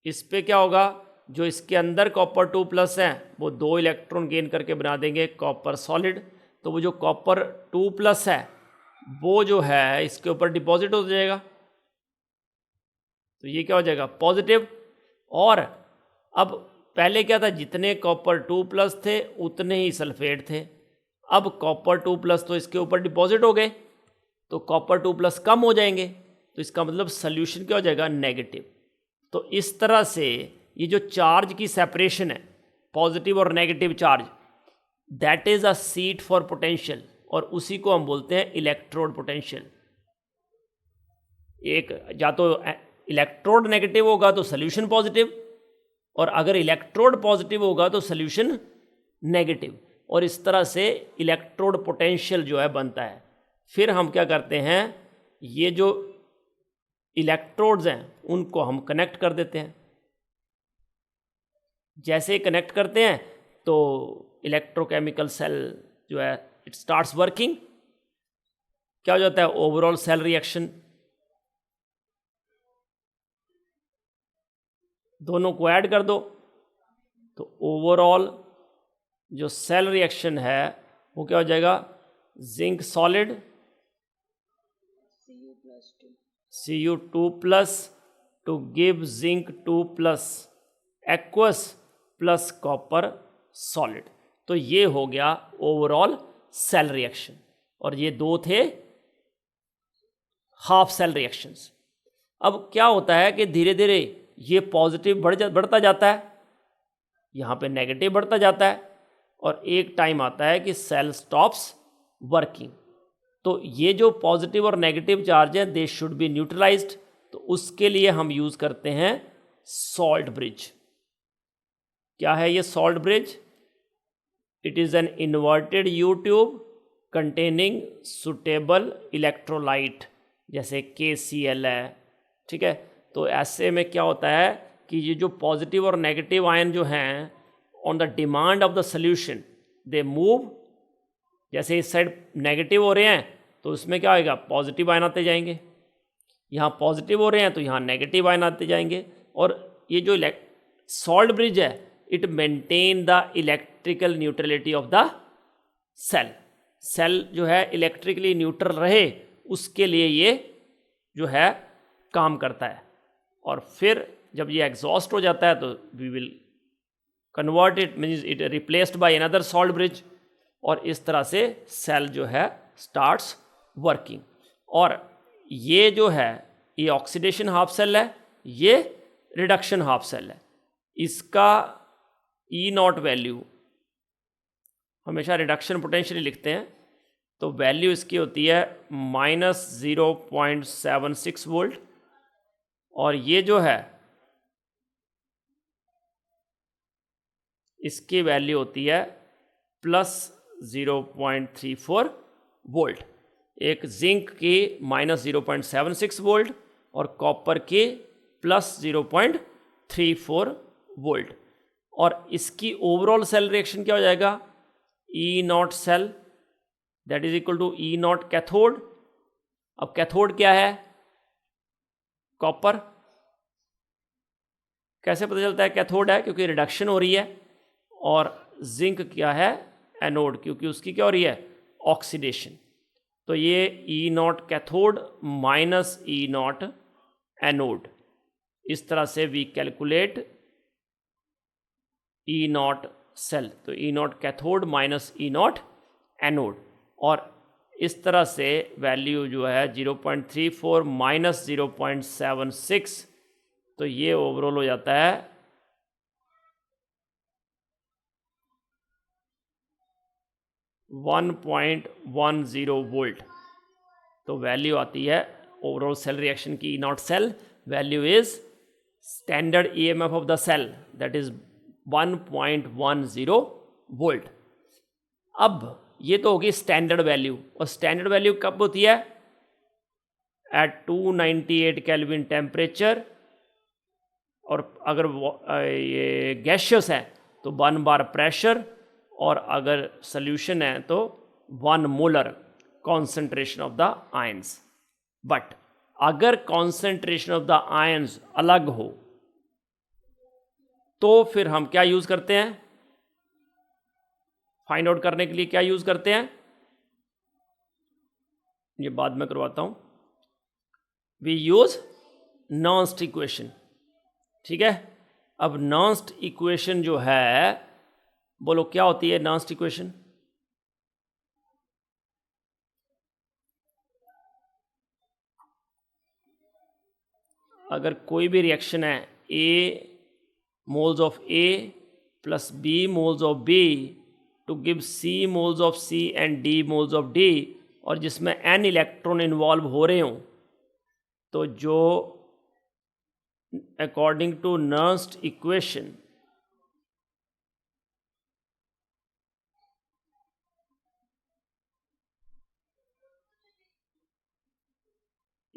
इस पे क्या होगा, जो इसके अंदर कॉपर 2+ है वो 2 इलेक्ट्रॉन गेन करके बना देंगे कॉपर सॉलिड। तो वो जो कॉपर 2+ है वो जो है इसके ऊपर डिपॉजिट हो जाएगा, तो ये क्या हो जाएगा, पॉजिटिव। और अब पहले क्या था, जितने कॉपर 2+ थे उतने ही सल्फेट थे। अब कॉपर 2+ तो इसके ऊपर डिपॉजिट हो गए, तो कॉपर 2+ कम हो जाएंगे, तो इसका मतलब सल्यूशन क्या हो जाएगा, नेगेटिव। तो इस तरह से ये जो चार्ज की सेपरेशन है, पॉजिटिव और negative charge, that is a seat for potential, और उसी को हम बोलते हैं इलेक्ट्रोड पोटेंशियल। एक या तो इलेक्ट्रोड नेगेटिव होगा तो सॉल्यूशन पॉजिटिव, और अगर इलेक्ट्रोड पॉजिटिव होगा तो सॉल्यूशन नेगेटिव, और इस तरह से इलेक्ट्रोड पोटेंशियल जो है बनता है। फिर हम क्या करते हैं, ये जो इलेक्ट्रोड्स हैं उनको हम कनेक्ट कर देते हैं। जैसे कनेक्ट करते हैं तो इलेक्ट्रोकेमिकल सेल जो है इट स्टार्ट्स वर्किंग। क्या हो जाता है, ओवरऑल सेल रिएक्शन। दोनों को ऐड कर दो तो ओवरऑल जो सेल रिएक्शन है वो क्या हो जाएगा, zinc solid Cu2+ to give zinc 2+ aqueous plus copper solid. तो ये हो गया ओवरऑल सेल रिएक्शन, और ये दो थे हाफ सेल रिएक्शंस। अब क्या होता है कि धीरे धीरे ये पॉजिटिव बढ़ता जाता है, यहाँ पे नेगेटिव बढ़ता जाता है, और एक टाइम आता है कि सेल स्टॉप्स वर्किंग। तो ये जो पॉजिटिव और नेगेटिव चार्ज है दे शुड बी न्यूट्रलाइज्ड, तो उसके लिए हम यूज़ करते हैं सॉल्ट ब्रिज। क्या है ये salt bridge, it is an inverted you tube containing suitable electrolyte, जैसे KCl है, ठीक है। तो ऐसे में क्या होता है कि ये जो पॉजिटिव और नेगेटिव आयन जो हैं on the demand of the solution they move. जैसे इस साइड नेगेटिव हो रहे हैं तो उसमें क्या होएगा, पॉजिटिव आयन आते जाएंगे, यहाँ पॉजिटिव हो रहे हैं तो यहाँ नेगेटिव आयन आते जाएंगे। और ये जो सॉल्ट ब्रिज है it maintain the electrical neutrality of the cell. Cell जो है इलेक्ट्रिकली न्यूट्रल रहे उसके लिए ये जो है काम करता है। और फिर जब ये एग्जॉस्ट हो जाता है तो we will convert it, means it replaced by another salt bridge, और इस तरह से सेल जो है स्टार्ट्स वर्किंग। और ये जो है ये ऑक्सीडेशन हाफ सेल है, ये रिडक्शन हाफ सेल है। इसका E0 वैल्यू हमेशा रिडक्शन पोटेंशियल लिखते हैं, तो वैल्यू इसकी होती है -0.76 वोल्ट, और ये जो है इसकी वैल्यू होती है +0.34 वोल्ट। एक जिंक के -0.76 वोल्ट और कॉपर के +0.34 वोल्ट। और इसकी ओवरऑल सेल रिएक्शन क्या हो जाएगा, E not cell that is equal to E naught cathode. अब कैथोड क्या है, कॉपर। कैसे पता चलता है कैथोड है, क्योंकि रिडक्शन हो रही है। और जिंक क्या है, एनोड, क्योंकि उसकी क्या हो रही है, ऑक्सीडेशन। तो ये E naught cathode minus E naught anode, इस तरह से we calculate E not cell. तो E naught cathode minus E naught anode, और इस तरह से वैल्यू जो है 0.34 माइनस 0.76, तो ये ओवरऑल हो जाता है 1.10 वोल्ट। तो वैल्यू आती है ओवरऑल सेल रिएक्शन की, E not cell value is standard EMF of the cell that is 1.10 volt. अब ये तो होगी स्टैंडर्ड वैल्यू, और स्टैंडर्ड वैल्यू कब होती है, एट 298 केल्विन टेम्परेचर, और अगर ये गैशियस है तो 1 बार प्रेशर, और अगर सॉल्यूशन है तो 1 molar concentration of the ions. But अगर कॉन्सेंट्रेशन ऑफ द आयंस अलग हो तो फिर हम क्या यूज करते हैं, फाइंड आउट करने के लिए क्या यूज करते हैं, ये बाद में करवाता हूं। वी यूज नॉन्स्ट इक्वेशन, ठीक है। अब नॉन्स्ट इक्वेशन जो है, बोलो क्या होती है नॉन्स्ट इक्वेशन, अगर कोई भी रिएक्शन है, A moles of A plus B moles of B to give C moles of C and D moles of D, और जिसमें एन इलेक्ट्रॉन इन्वॉल्व हो रहे हों, तो जो according to Nernst equation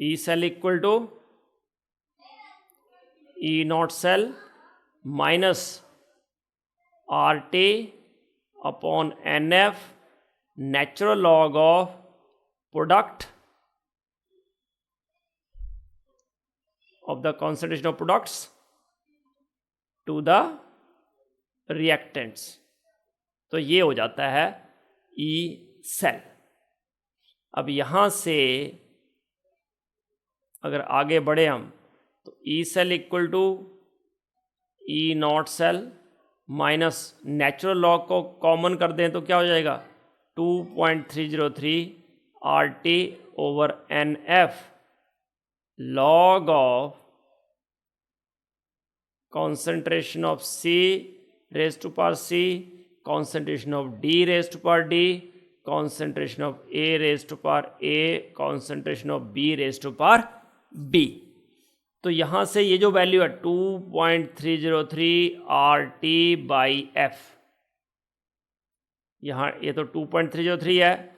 E cell equal to E not cell minus R T upon N F natural log of product of the concentration of products to the reactants। तो ये हो जाता है ई सेल। अब यहां से अगर आगे बढ़े हम, तो E cell equal to E not cell minus natural log को कॉमन कर दें तो क्या हो जाएगा, 2.303 R T over N F log of concentration of C raised to power C, concentration of D raised to power D, concentration of A raised to power A, concentration of B raised to power B। तो यहाँ से ये जो value है 2.303 RT by F, यहाँ ये तो 2.303 है,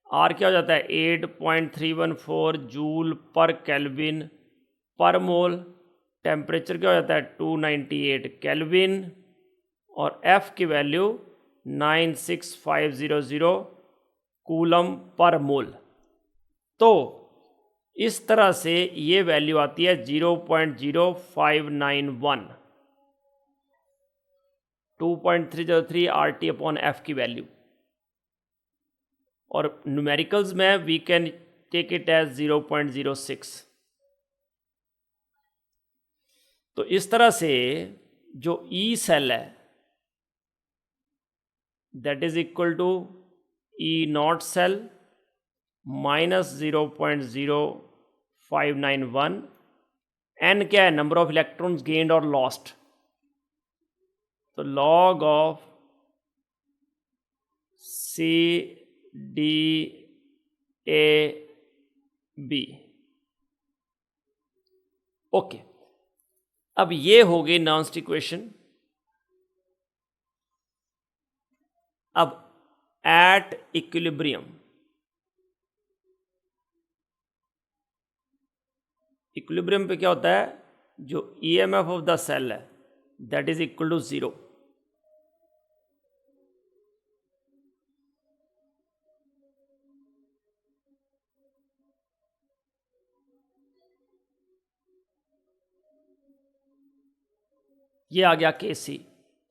R क्या हो जाता है 8.314 जूल पर केल्विन पर मोल, टेम्परेचर क्या हो जाता है 298 केल्विन, और F की वैल्यू 96500 कूलम पर मोल। तो इस तरह से ये वैल्यू आती है 0.0591, 2.303 RT अपॉन F की वैल्यू, और न्यूमेरिकल्स में we can take it as 0.06। तो इस तरह से जो ई सेल है that is equal to E not cell minus 0.0591, N क्या है, नंबर ऑफ इलेक्ट्रॉन्स गेन्ड और लॉस्ट, तो log of C D A B. Okay, अब ये हो गई नॉन्स्ट इक्वेशन। अब एट इक्विलिब्रियम इक्विलिब्रियम पे क्या होता है, जो EMF ऑफ द सेल है दैट इज इक्वल टू 0। ये आ गया Kc,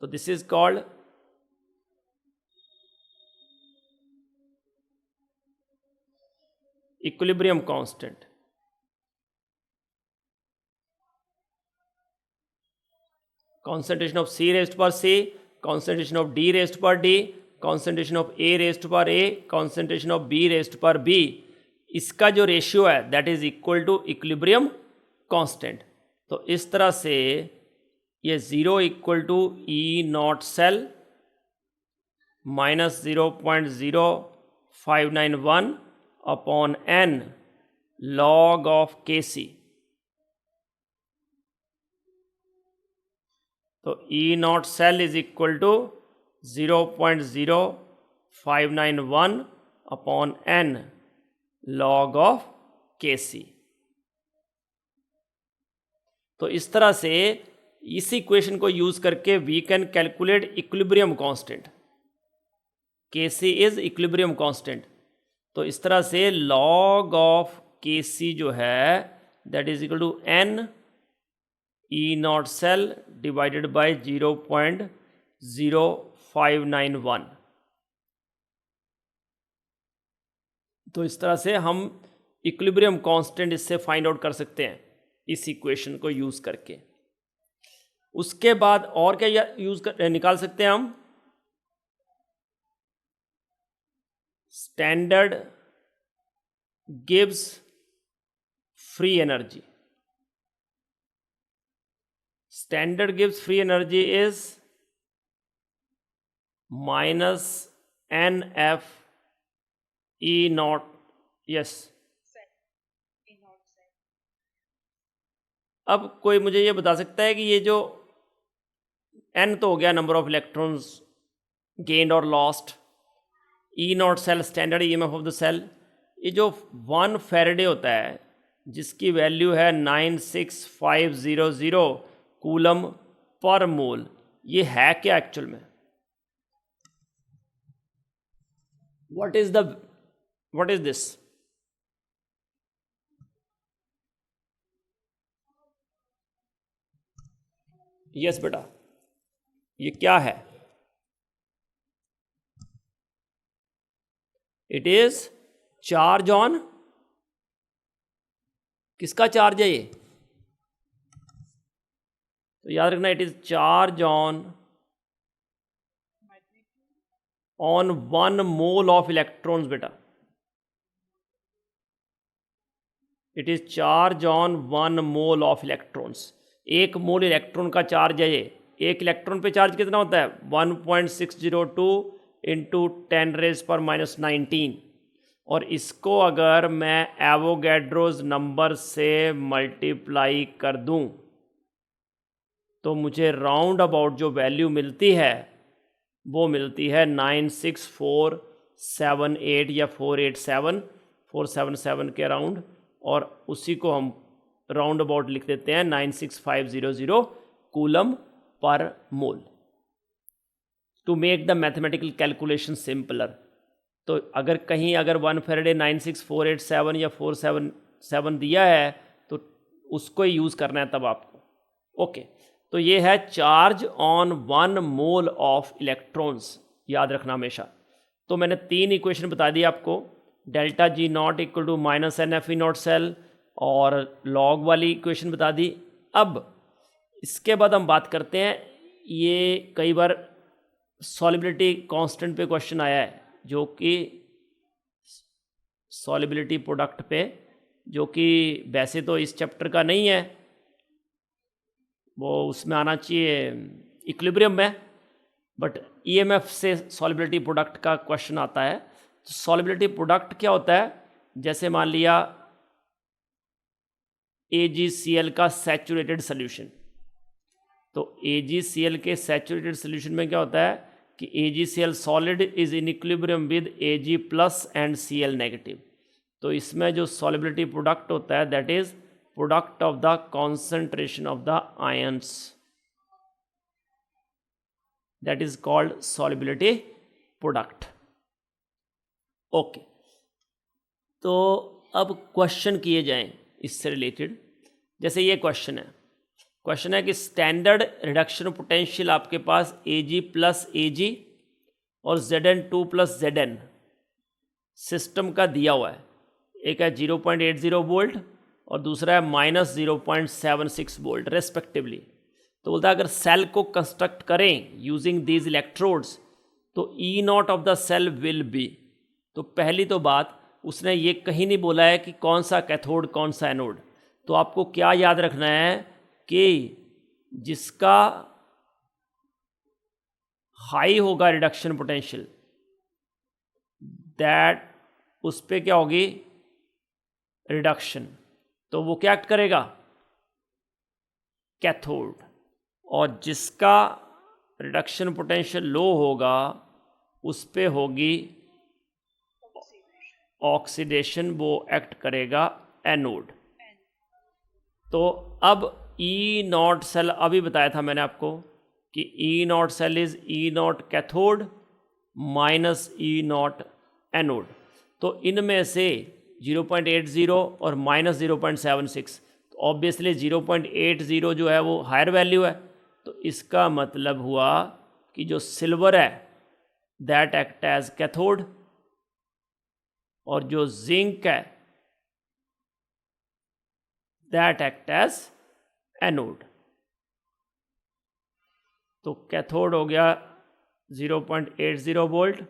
तो this is called equilibrium constant. concentration of C raised per C, concentration of D raised per D, concentration of A raised per A, concentration of B raised per B, इसका जो ratio है that is equal to equilibrium constant. तो इस तरह से ये 0 equal to E0 cell minus 0.0591 upon N log of Kc। तो E0 cell is equal to 0.0591 upon N log of Kc। तो इस तरह से इस इक्वेशन को यूज करके we can calculate equilibrium constant. Kc is equilibrium constant. तो इस तरह से log ऑफ Kc जो है that is equal to N E0 cell divided by 0.0591। तो इस तरह से हम इक्विलिब्रियम कांस्टेंट इससे फाइंड आउट कर सकते हैं इस इक्वेशन को यूज करके। उसके बाद और क्या निकाल सकते हैं हम, standard gives free energy. Standard gives free energy is minus NF E0, yes। अब कोई मुझे ये बता सकता है कि ये जो N तो हो गया नंबर ऑफ इलेक्ट्रॉन्स गेन्ड और lost, E0 cell standard EMF of the cell. ये जो 1 फैराडे होता है जिसकी वैल्यू है 96500 कूलम पर मोल, ये है क्या एक्चुअल में, व्हाट इज दिस? यस बेटा, ये क्या है? इट इज चार्ज ऑन, किसका चार्ज है ये? तो याद रखना, it is charge on 1 mole of electrons बेटा। It is charge on 1 mole of electrons. 1 mole electron का चार्ज है ये। एक इलेक्ट्रॉन पे चार्ज कितना होता है? 1.602 इंटू 10⁻⁻19। और इसको अगर मैं एवोगैड्रोज नंबर से मल्टीप्लाई कर दूं तो मुझे राउंड अबाउट जो वैल्यू मिलती है वो मिलती है 96478 या 477 के अराउंड, और उसी को हम राउंड अबाउट लिख देते हैं 96500 कूलम पर mole to make the mathematical calculation simpler. तो अगर 1 फैराडे 96487 या 477 दिया है तो उसको ही यूज़ करना है तब आपको। ओके, तो ये है charge on 1 mole of electrons, याद रखना हमेशा। तो मैंने 3 इक्वेशन बता दी आपको, delta G naught equal to minus NF E0 cell, और लॉग वाली इक्वेशन बता दी। अब इसके बाद हम बात करते हैं, ये कई बार सॉलिबिलिटी कांस्टेंट पे क्वेश्चन आया है, जो कि सॉलिबिलिटी प्रोडक्ट पे, जो कि वैसे तो इस चैप्टर का नहीं है, वो उसमें आना चाहिए इक्विलिब्रियम में, बट EMF से सॉलिबिलिटी प्रोडक्ट का क्वेश्चन आता है। तो सॉलिबिलिटी प्रोडक्ट क्या होता है? जैसे मान लिया AgCl का सैचुरेटेड सोल्यूशन, तो AgCl के सैचुरेटेड सोल्यूशन में क्या होता है कि AgCl solid is in equilibrium with Ag+ and Cl negative. तो इसमें जो सॉलिबिलिटी प्रोडक्ट होता है that is product of the concentration of the ions, that is called solubility product. Okay, तो अब क्वेश्चन किए जाएं इससे रिलेटेड. जैसे ये क्वेश्चन है कि स्टैंडर्ड रिडक्शन पोटेंशियल आपके पास Ag प्लस Ag और Zn2 प्लस Zn सिस्टम का दिया हुआ है. एक है 0.80 वोल्ट और दूसरा है -0.76 वोल्ट रेस्पेक्टिवली. तो बोलता है अगर सेल को कंस्ट्रक्ट करें यूजिंग दीज इलेक्ट्रोड्स तो E0 of the cell will be. तो पहली तो बात, उसने ये कहीं नहीं बोला है कि कौन सा कैथोड कौन सा एनोड. तो आपको क्या याद रखना है कि जिसका हाई होगा रिडक्शन पोटेंशियल, दैट उस पर क्या होगी रिडक्शन, तो वो क्या एक्ट करेगा कैथोड. और जिसका रिडक्शन पोटेंशियल लो होगा उस पे होगी ऑक्सीडेशन, वो एक्ट करेगा एनोड. तो अब E0 सेल, अभी बताया था मैंने आपको कि E0 cell is E0 cathode minus E0 anode. तो इनमें से 0.80 और -0.76, तो ऑब्वियसली 0.80 जो है वो हायर वैल्यू है. तो इसका मतलब हुआ कि जो सिल्वर है दैट एक्ट एज कैथोड और जो जिंक है दैट एक्ट एज एनोड. तो कैथोड हो गया 0.80 वोल्ट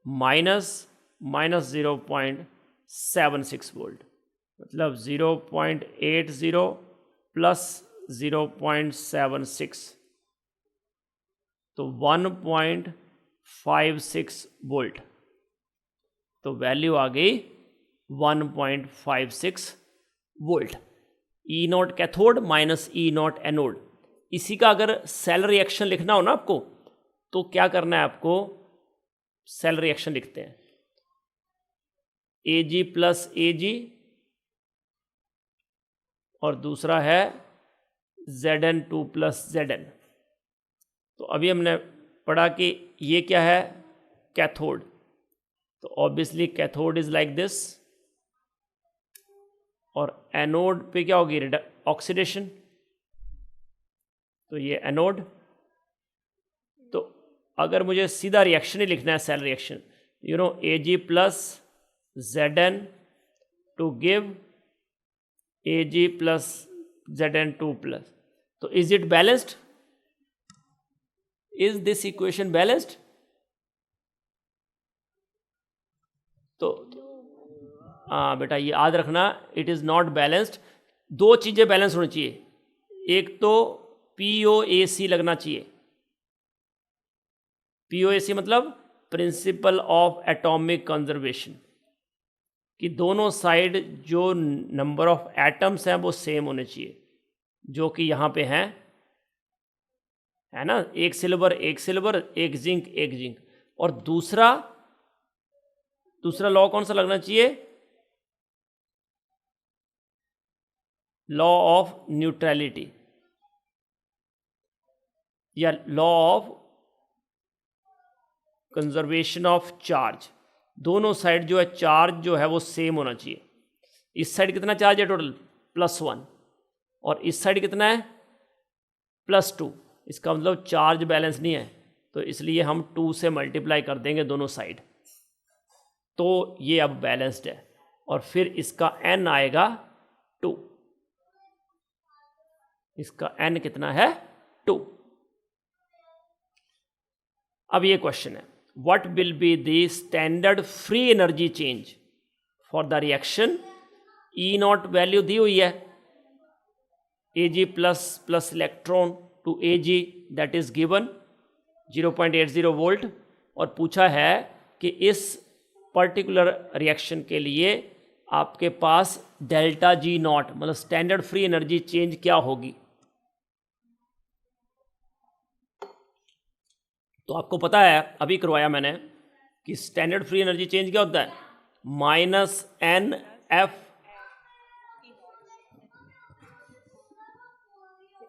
माइनस -0.76 वोल्ट, मतलब 0.80 प्लस 0.76, तो 1.56 वोल्ट. तो वैल्यू आ गई 1.56 volt. E0 cathode minus E0 anode. इसी का अगर सेल रिएक्शन लिखना हो ना आपको, तो क्या करना है आपको, सेल रिएक्शन लिखते हैं Ag प्लस Ag और दूसरा है Zn2 प्लस Zn. तो अभी हमने पढ़ा कि ये क्या है कैथोड. तो obviously cathode is like this और एनोड पे क्या होगी ऑक्सीडेशन. तो ये एनोड. तो अगर मुझे सीधा रिएक्शन ही लिखना है cell reaction, Ag plus Zn to give Ag plus Zn2 plus. तो is it balanced? Is this equation balanced? तो हाँ बेटा, ये याद रखना, इट इज़ नॉट बैलेंस्ड. दो चीज़ें बैलेंस होनी चाहिए. एक तो POAC लगना चाहिए. POAC मतलब प्रिंसिपल ऑफ एटॉमिक कंजर्वेशन, कि दोनों साइड जो नंबर ऑफ एटम्स हैं वो सेम होने चाहिए, जो कि यहाँ पे हैं, है ना, एक सिल्वर, एक जिंक, एक जिंक. और दूसरा लॉ कौन सा लगना चाहिए? लॉ ऑफ न्यूट्रलिटी या law of conservation of charge. दोनों साइड जो है चार्ज जो है वो सेम होना चाहिए. इस साइड कितना चार्ज है टोटल? +1. और इस साइड कितना है? +2. इसका मतलब चार्ज बैलेंस नहीं है, तो इसलिए हम 2 से मल्टीप्लाई कर देंगे दोनों साइड. तो ये अब बैलेंस्ड है. और फिर इसका n आएगा 2. इसका n कितना है? 2. अब ये क्वेश्चन है, what will be the standard free energy change for the reaction? E0 value दी हुई है, Ag plus electron to Ag that is given 0.80 volt. और पूछा है कि इस पर्टिकुलर रिएक्शन के लिए आपके पास डेल्टा G0 मतलब स्टैंडर्ड फ्री एनर्जी चेंज क्या होगी. तो आपको पता है, अभी करवाया मैंने, कि स्टैंडर्ड फ्री एनर्जी चेंज क्या होता है? -NF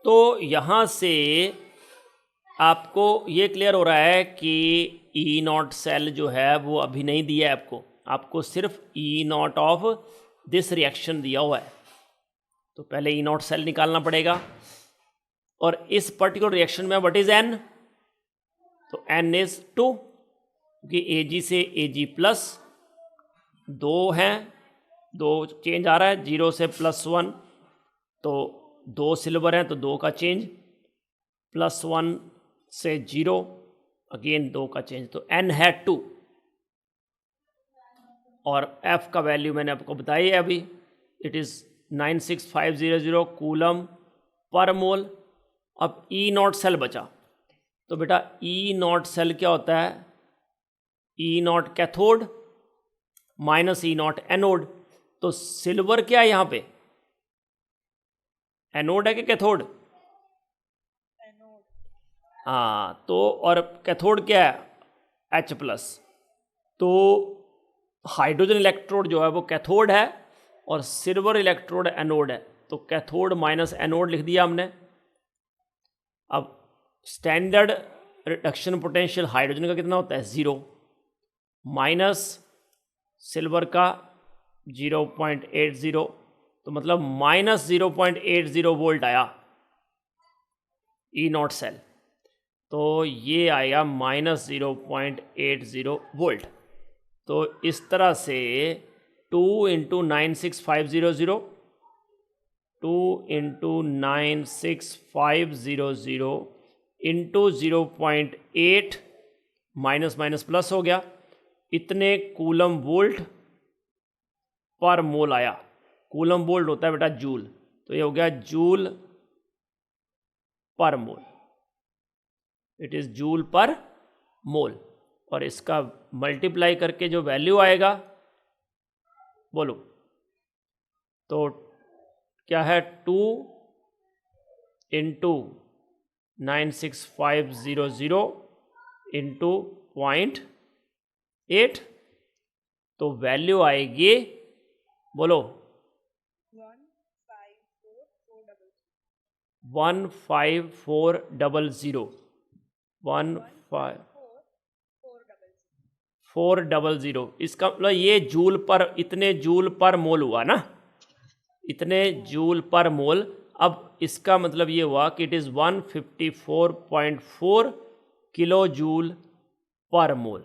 तो यहाँ से आपको ये क्लियर हो रहा है कि ई नॉट सेल जो है वो अभी नहीं दिया है आपको सिर्फ ई नॉट ऑफ दिस रिएक्शन दिया हुआ है। तो पहले ई नॉट सेल निकालना पड़ेगा, और इस पर्टिकुलर रिएक्शन में व्हाट इज एन, तो एन इज 2, क्योंकि ए जी से ए जी प्लस 2 हैं, 2 चेंज आ रहा है, 0 से +1, तो 2 सिल्वर हैं तो 2 का चेंज, +1 से 0 अगेन 2 का चेंज, तो n है 2, और f का वैल्यू मैंने आपको बताई है अभी, इट इज़ 96500 कूलम पर मोल। अब ई नॉट सेल बचा, तो बेटा ई नॉट सेल क्या होता है, E naught cathode minus E naught anode. तो सिल्वर क्या है यहाँ पे, एनोड है कि कैथोड, हाँ, तो और कैथोड क्या है H+, तो हाइड्रोजन इलेक्ट्रोड जो है वो कैथोड है और सिल्वर इलेक्ट्रोड एनोड है, तो कैथोड माइनस एनोड लिख दिया हमने। अब स्टैंडर्ड रिडक्शन पोटेंशियल हाइड्रोजन का कितना होता है 0, माइनस सिल्वर का 0.80, तो मतलब -0.80 वोल्ट आया ई नॉट सेल, तो ये आएगा -0.80 वोल्ट। तो इस तरह से 2 × 96500 2 × 96500 इंटू 0.8 माइनस माइनस प्लस हो गया, इतने कूलम वोल्ट पर मोल आया। कूलम वोल्ट होता है बेटा जूल, तो ये हो गया जूल पर मोल, इट इज़ जूल पर मोल। और इसका मल्टीप्लाई करके जो वैल्यू आएगा बोलो, तो क्या है 2 × 96500 इंटू 0.8, तो वैल्यू आएगी बोलो 15400 15400। इसका मतलब ये जूल पर, इतने जूल पर मोल हुआ ना, इतने जूल पर मोल। अब इसका मतलब ये हुआ कि इट इज़ 154.4 किलो जूल पर मोल।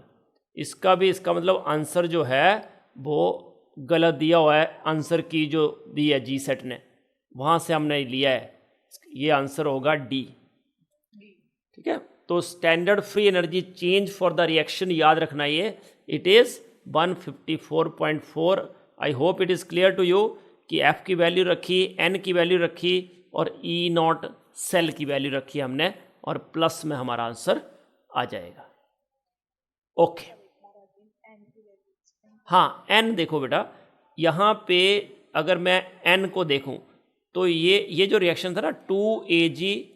इसका मतलब आंसर जो है वो गलत दिया हुआ है, आंसर की जो दी है जी सेट ने, वहाँ से हमने लिया है, ये आंसर होगा डी। ठीक है, तो standard free energy change for the reaction याद रखना, ये it is 154.4। I hope it is clear to you कि एफ की वैल्यू रखी, एन की वैल्यू रखी और ई नॉट सेल की वैल्यू रखी हमने, और प्लस में हमारा आंसर आ जाएगा। ओके, हाँ एन देखो बेटा, यहाँ पे अगर मैं एन को देखूँ तो ये जो रिएक्शन था ना 2Ag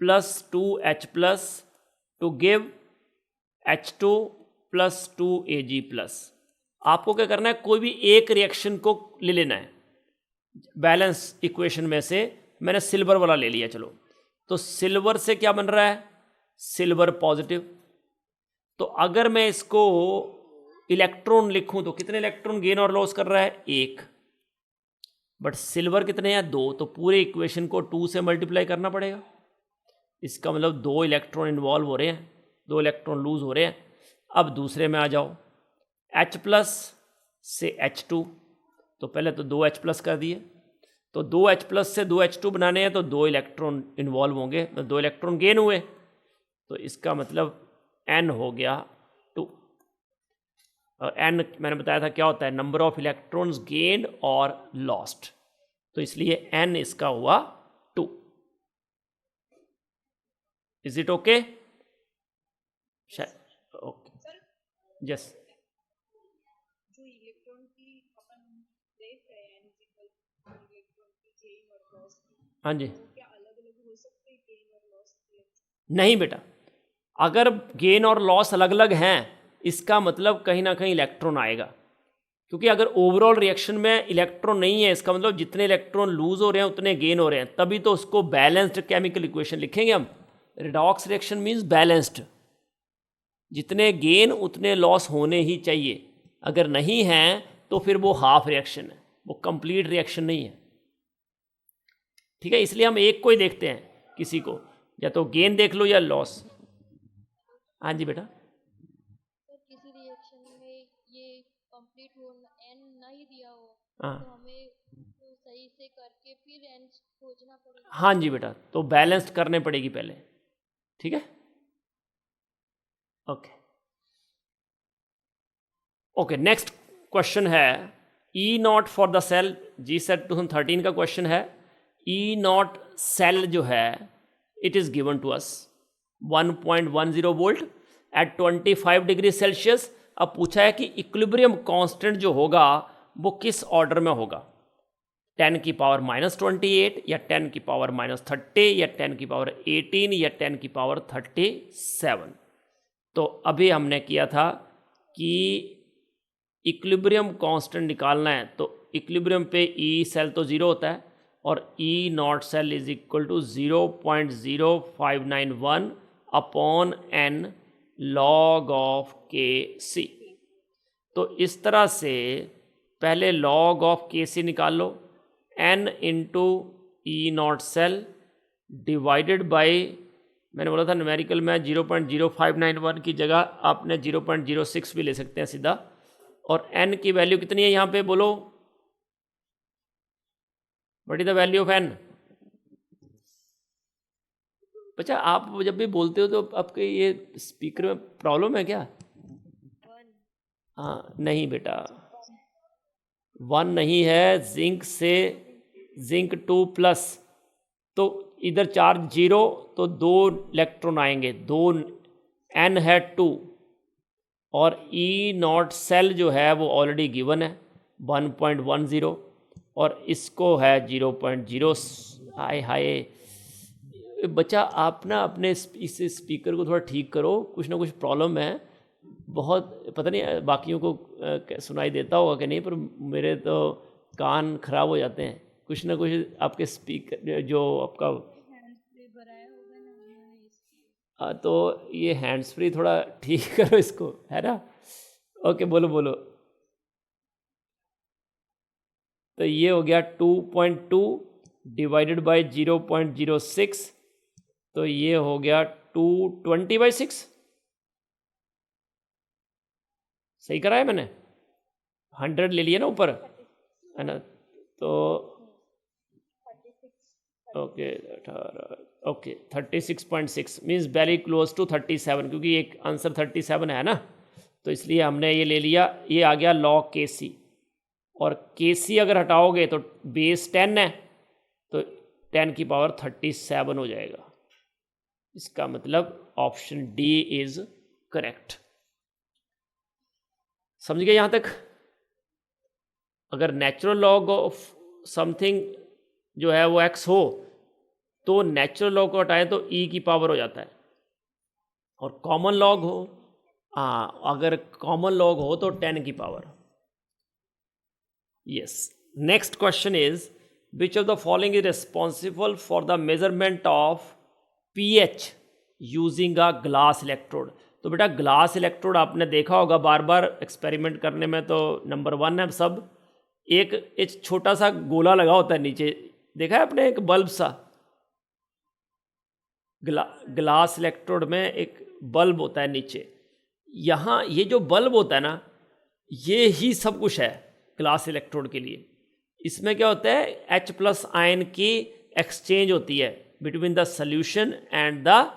+ 2H+ to give H2 + 2Ag+। आपको क्या करना है, कोई भी एक रिएक्शन को ले लेना है बैलेंस इक्वेशन में से। मैंने सिल्वर वाला ले लिया, चलो, तो सिल्वर से क्या बन रहा है, सिल्वर पॉजिटिव। तो अगर मैं इसको इलेक्ट्रॉन लिखूं तो कितने इलेक्ट्रॉन गेन और लॉस कर रहा है, 1, बट सिल्वर कितने हैं, 2, तो पूरे इक्वेशन को 2 से मल्टीप्लाई करना पड़ेगा। इसका मतलब 2 इलेक्ट्रॉन इन्वॉल्व हो रहे हैं, 2 इलेक्ट्रॉन लूज हो रहे हैं। अब दूसरे में आ जाओ, H+ से H2, तो पहले तो 2H+ कर दिए, तो 2H+ से 2H2 बनाने हैं तो 2 इलेक्ट्रॉन इन्वॉल्व होंगे, तो 2 इलेक्ट्रॉन गेन हुए, तो इसका मतलब N हो गया 2। और N मैंने बताया था क्या होता है, नंबर ऑफ इलेक्ट्रॉन्स गेन्ड और लॉस्ट, तो इसलिए N इसका हुआ 2। Is it okay? Okay, yes. जो इलेक्ट्रॉन की अपन देख रहे हैं इलेक्ट्रॉन की गेन और लॉस, हाँ जी, क्या अलग अलग हो सकते हैं गेन और लॉस? नहीं बेटा, अगर गेन और लॉस अलग अलग हैं इसका मतलब कहीं ना कहीं इलेक्ट्रॉन आएगा, क्योंकि अगर ओवरऑल रिएक्शन में इलेक्ट्रॉन नहीं है, इसका मतलब जितने इलेक्ट्रॉन लूज हो रहे हैं उतने गेन हो रहे हैं, तभी तो उसको बैलेंस्ड केमिकल इक्वेशन लिखेंगे हम। रिडॉक्स रिएक्शन मीन्स बैलेंस्ड, जितने गेन उतने लॉस होने ही चाहिए, अगर नहीं है तो फिर वो हाफ रिएक्शन है, वो कंप्लीट रिएक्शन नहीं है। ठीक है, इसलिए हम एक को ही देखते हैं, किसी को या तो गेन देख लो या लॉस। हाँ जी बेटा। तो किसी रिएक्शन में ये कंप्लीट होना एन नहीं दिया हो हाँ तो हमें तो सही से करके फिर एन खोजना पड़ेगा। हाँ जी बेटा, तो बैलेंस्ड करने पड़ेगी पहले। ठीक है, ओके ओके। नेक्स्ट क्वेश्चन है E naught for the cell, G set 2013 का क्वेश्चन है। ई नॉट सेल जो है it is given to us 1.10 volt at 25 degree Celsius. अब पूछा है कि इक्विलिब्रियम कांस्टेंट जो होगा वो किस ऑर्डर में होगा, 10 की पावर -28 या 10 की पावर -30 या 10 की पावर 18 या 10 की पावर 37। तो अभी हमने किया था कि इक्विलिब्रियम कांस्टेंट निकालना है, तो इक्विलिब्रियम पे ई सेल तो ज़ीरो होता है और E not cell is equal to 0.0591 upon N log of K C. तो इस तरह से पहले log ऑफ के सी निकाल लो, n into E not cell divided by, मैंने बोला था न्यूमेरिकल में 0.0591 की जगह आपने 0.06 भी ले सकते हैं सीधा। और n की वैल्यू कितनी है यहाँ पे बोलो, what is the value of n? बच्चा आप जब भी बोलते हो तो आपके ये स्पीकर में प्रॉब्लम है क्या? हाँ नहीं बेटा, 1 नहीं है, जिंक से जिंक 2+, तो इधर चार्ज 0 तो 2 इलेक्ट्रॉन आएंगे, 2 n है 2 और ई नॉट सेल जो है वो ऑलरेडी गिवन है 1.10 और इसको है 0.0। हाय हाय बच्चा, आप ना अपने इस स्पीकर को थोड़ा ठीक करो, कुछ ना कुछ प्रॉब्लम है, बहुत पता नहीं बाकियों को सुनाई देता होगा कि नहीं, पर मेरे तो कान खराब हो जाते हैं। कुछ ना कुछ आपके स्पीकर जो आपका तो ये हैंड्स फ्री थोड़ा ठीक करो इसको, है ना। ओके बोलो बोलो। तो ये हो गया 2.2 डिवाइडेड बाई 0.06, तो ये हो गया 220/6। सही करा है मैंने, 100 ले लिया ना ऊपर, है ना। तो okay 36.6 means very close to 37, क्योंकि एक आंसर 37 है ना, तो इसलिए हमने ये ले लिया। ये आ गया लॉग के सी, और के सी अगर हटाओगे तो बेस 10 है, तो 10 की पावर 37 हो जाएगा। इसका मतलब ऑप्शन डी इज करेक्ट। समझ गए यहाँ तक? अगर नेचुरल लॉग ऑफ समथिंग जो है वो x हो तो नेचुरल लॉग को हटाएं तो e की पावर हो जाता है, और कॉमन लॉग हो, हाँ अगर कॉमन लॉग हो तो 10 की power. Yes. Next question is which of the following is responsible for the measurement of pH using a glass electrode. तो बेटा ग्लास इलेक्ट्रोड आपने देखा होगा बार बार एक्सपेरिमेंट करने में, तो नंबर 1 है सब। एक छोटा सा गोला लगा होता है नीचे, देखा है आपने, एक बल्ब सा। ग्लास इलेक्ट्रोड में एक बल्ब होता है नीचे, यहाँ ये जो बल्ब होता है ना, ये ही सब कुछ है ग्लास इलेक्ट्रोड के लिए। इसमें क्या होता है, H+ आयन की एक्सचेंज होती है between the solution and the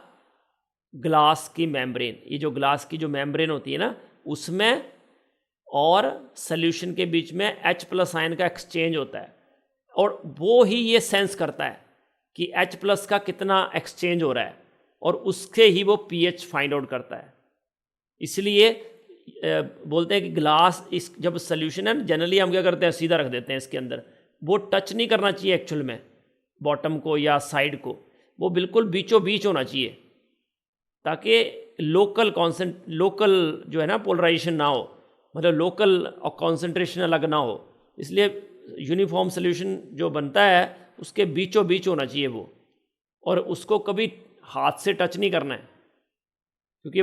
glass की मेम्ब्रेन। ये जो ग्लास की जो मेम्ब्रेन होती है ना, उसमें और सॉल्यूशन के बीच में H+ आयन का एक्सचेंज होता है, और वो ही ये सेंस करता है कि H+ का कितना एक्सचेंज हो रहा है, और उसके ही वो pH फाइंड आउट करता है। इसलिए बोलते हैं कि ग्लास इस जब सॉल्यूशन है, जनरली हम क्या करते हैं, सीधा रख देते हैं इसके अंदर, वो टच नहीं करना चाहिए एक्चुअल में बॉटम को या साइड को, वो बिल्कुल बीचों बीच होना चाहिए, ताकि लोकल जो है ना पोलराइजेशन ना हो। मतलब लोकल और कॉन्सेंट्रेशन अलग ना हो, इसलिए यूनिफॉर्म सोल्यूशन जो बनता है उसके बीचों बीच होना चाहिए वो, और उसको कभी हाथ से टच नहीं करना है, क्योंकि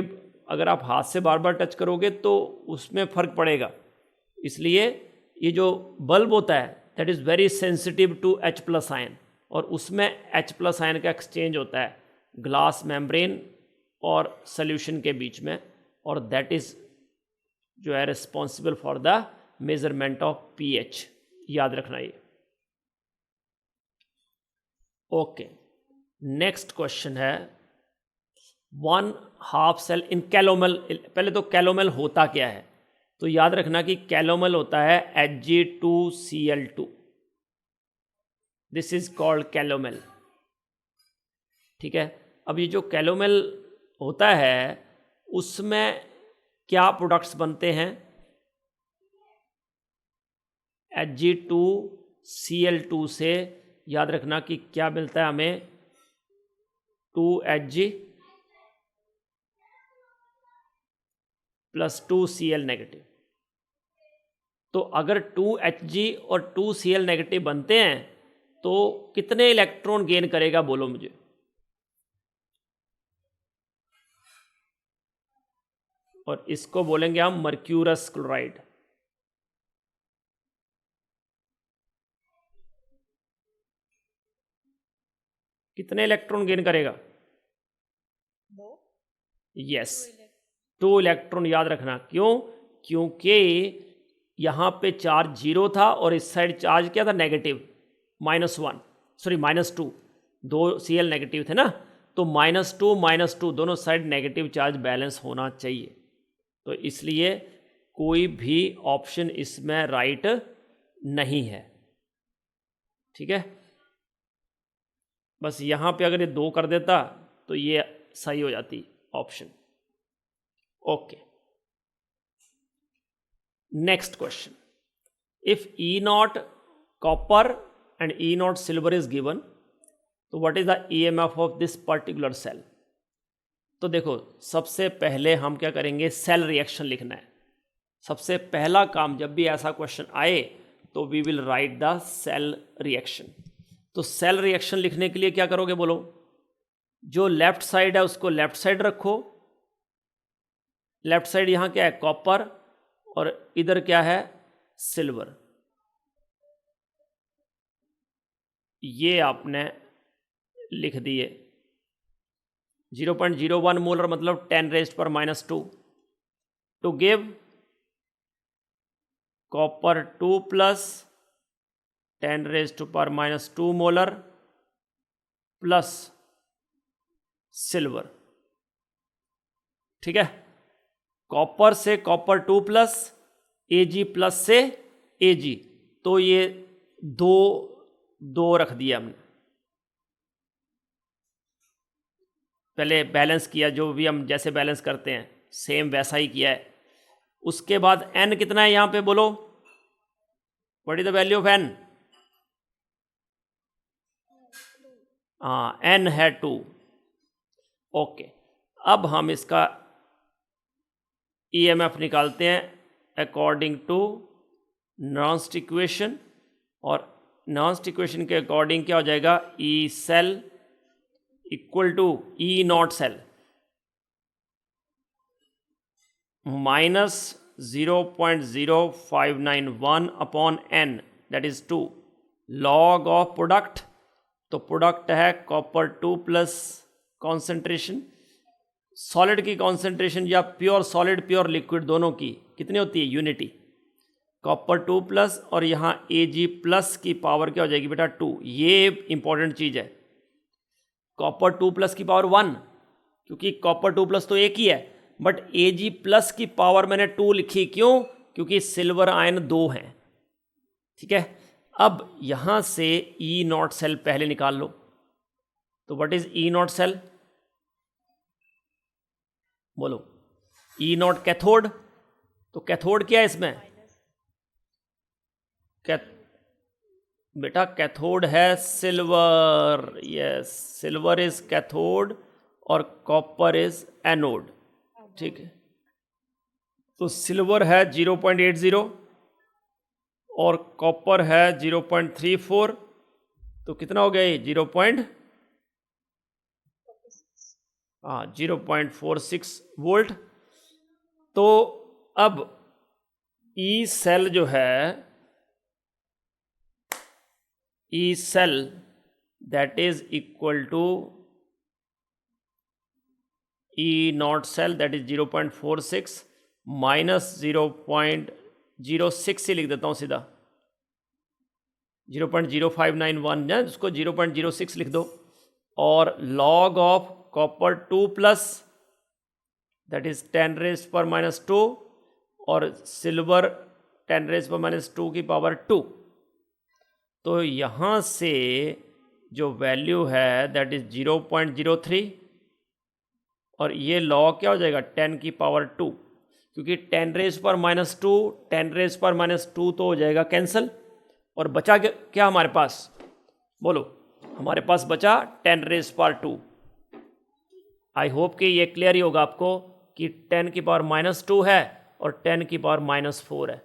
अगर आप हाथ से बार बार टच करोगे तो उसमें फ़र्क पड़ेगा। इसलिए ये जो बल्ब होता है that is very sensitive to H+ ion, और उसमें H+ आयन का एक्सचेंज होता है ग्लास मेम्ब्रेन और सोल्यूशन के बीच में, और दैट इज़ जो है responsible for the measurement of pH, याद रखना ये। ओके, नेक्स्ट क्वेश्चन है 1/2 सेल इन कैलोमल। पहले तो कैलोमल होता क्या है, तो याद रखना कि कैलोमल होता है Hg2Cl2, this is called calomel. ठीक है, अब ये जो कैलोमल होता है उसमें क्या प्रोडक्ट्स बनते हैं? Hg2Cl2 से याद रखना कि क्या मिलता है हमें, 2Hg + 2Cl नेगेटिव। तो अगर 2Hg और 2Cl नेगेटिव बनते हैं तो कितने इलेक्ट्रॉन गेन करेगा, बोलो मुझे। और इसको बोलेंगे हम मर्क्यूरस क्लोराइड। कितने इलेक्ट्रॉन गेन करेगा? Yes, 2 electron. याद रखना क्यों? क्योंकि यहाँ पे चार्ज 0 था और इस साइड चार्ज क्या था, नेगेटिव, -1, सॉरी -2, 2 Cl नेगेटिव थे ना, तो -2 -2 दोनों साइड नेगेटिव चार्ज बैलेंस होना चाहिए। तो इसलिए कोई भी ऑप्शन इसमें राइट नहीं है। ठीक है, बस यहाँ पे अगर ये 2 कर देता तो ये सही हो जाती option. Okay, next question, if E0 copper and E0 silver is given, तो what is the EMF of this particular cell? तो देखो, सबसे पहले हम क्या करेंगे, सेल रिएक्शन लिखना है। सबसे पहला काम जब भी ऐसा क्वेश्चन आए तो we will write the cell reaction. तो सेल रिएक्शन लिखने के लिए क्या करोगे, बोलो। जो लेफ्ट साइड है उसको लेफ्ट साइड रखो। लेफ्ट साइड यहाँ क्या है, कॉपर, और इधर क्या है, सिल्वर। ये आपने लिख दिए। 0.01 मोलर मतलब 10⁻², to give copper 2 + 10⁻² molar plus silver. ठीक है, कॉपर से कॉपर 2 प्लस, Ag+ से Ag, तो ये दो रख दिया हमने। पहले बैलेंस किया, जो भी हम जैसे बैलेंस करते हैं सेम वैसा ही किया है। उसके बाद n कितना है यहाँ पे, बोलो। What is the value of n? हाँ, n है 2। ओके, अब हम इसका EMF निकालते हैं अकॉर्डिंग टू नॉन्स्ट इक्वेशन, और नॉन्स्ट इक्वेशन के अकॉर्डिंग क्या हो जाएगा, E cell equal to E0 cell -0.0591 upon n, that is 2 log of product. तो प्रोडक्ट है कॉपर 2 प्लस कॉन्सेंट्रेशन, सॉलिड की कॉन्सेंट्रेशन या प्योर सॉलिड प्योर लिक्विड दोनों की कितनी होती है, यूनिटी। कॉपर 2 प्लस और यहाँ Ag+ की पावर क्या हो जाएगी बेटा, 2। ये इंपॉर्टेंट चीज़ है। कॉपर 2 प्लस की पावर 1, क्योंकि कॉपर 2 प्लस तो एक ही है, बट Ag+ की पावर मैंने 2 लिखी, क्यों? क्योंकि सिल्वर आयन 2 हैं। ठीक है, अब यहाँ से E0 सेल पहले निकाल लो। तो व्हाट इज E0 सेल, बोलो। E0 कैथोड, तो कैथोड क्या है इसमें, बेटा कैथोड है silver. Yes, silver is cathode और कॉपर इज एनोड। ठीक है, तो सिल्वर है 0.80 और कॉपर है 0.34, तो कितना हो गया ये 0.46 वोल्ट। तो अब ई सेल जो है, E cell that is equal to E not cell that is 0.46 minus 0.06 ही लिख देता हूँ सीधा, 0.0591 है, उसको 0.06 लिख दो, और log of copper 2 plus that is 10⁻⁻², और सिल्वर 10⁻⁻² की पावर 2। तो यहाँ से जो वैल्यू है दैट इज 0.03, और ये लॉग क्या हो जाएगा 10 की पावर 2, क्योंकि 10⁻⁻² 10⁻⁻² तो हो जाएगा कैंसिल, और बचा क्या हमारे पास, बोलो, हमारे पास बचा 10⁻²। आई होप कि ये क्लियर ही होगा आपको कि 10 की पावर -2 है और 10 की पावर -4 है,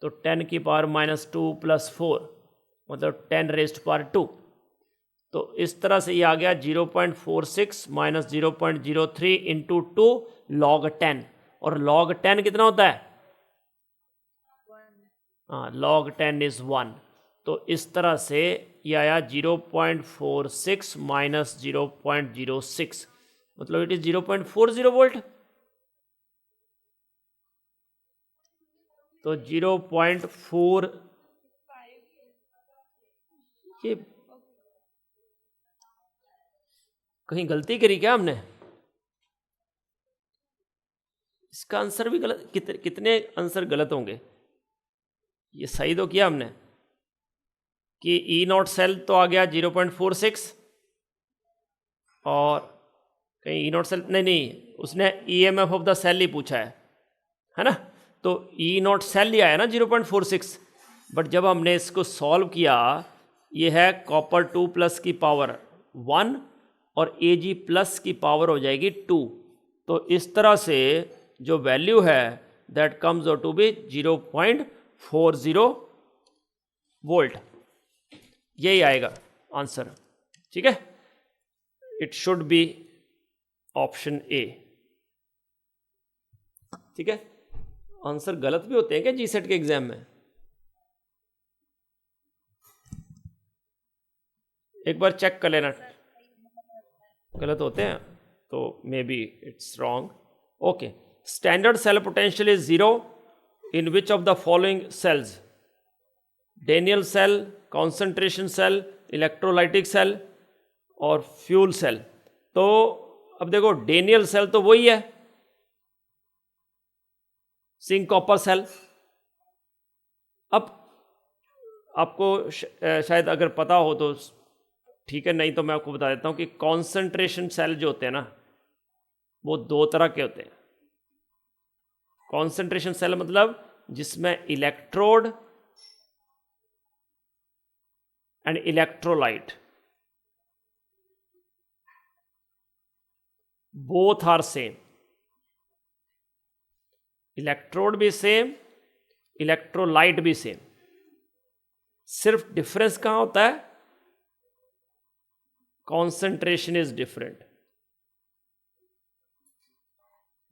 तो 10 की पावर -2 + 4 मतलब 10⁻²। तो इस तरह से ये आ गया 0.46 - 0.03 इंटू 2 log 10, और log 10 कितना होता है, हाँ log 10 इज 1। तो इस तरह से ये आया 0.46 - 0.06, मतलब इट इज 0.40 वोल्ट। तो 0.4, ये कहीं गलती करी क्या हमने, इसका आंसर भी गलत, कितने आंसर गलत होंगे, ये सही तो किया हमने कि ई नॉट सेल तो आ गया 0.46, और कहीं ई नॉट सेल नहीं, उसने ईएमएफ ऑफ द सेल ही पूछा है ना, तो ई नॉट सेल ही आया ना 0.46, बट जब हमने इसको सॉल्व किया, ये है कॉपर 2 प्लस की पावर 1 और एजी प्लस की पावर हो जाएगी 2, तो इस तरह से जो वैल्यू है that comes out to be 0.40 volt, यही आएगा आंसर, ठीक है। It should be option A, ठीक है। आंसर गलत भी होते हैं क्या जीसेट के एग्जाम में, एक बार चेक कर लेना, गलत होते हैं तो may it's wrong. Okay, standard cell potential is 0 in which of the following cells, Daniell cell, concentration cell, electrolytic cell और फ्यूल सेल। तो अब देखो डेनियल सेल तो वही है, जिंक कॉपर सेल। अब आपको शायद अगर पता हो तो ठीक है, नहीं तो मैं आपको बता देता हूं कि कॉन्सेंट्रेशन सेल जो होते हैं ना, वो 2 तरह के होते हैं। कॉन्सेंट्रेशन सेल मतलब जिसमें electrode and electrolyte both are same, electrode भी सेम, इलेक्ट्रोलाइट भी सेम, सिर्फ डिफरेंस कहां होता है, कॉन्सेंट्रेशन इज डिफरेंट।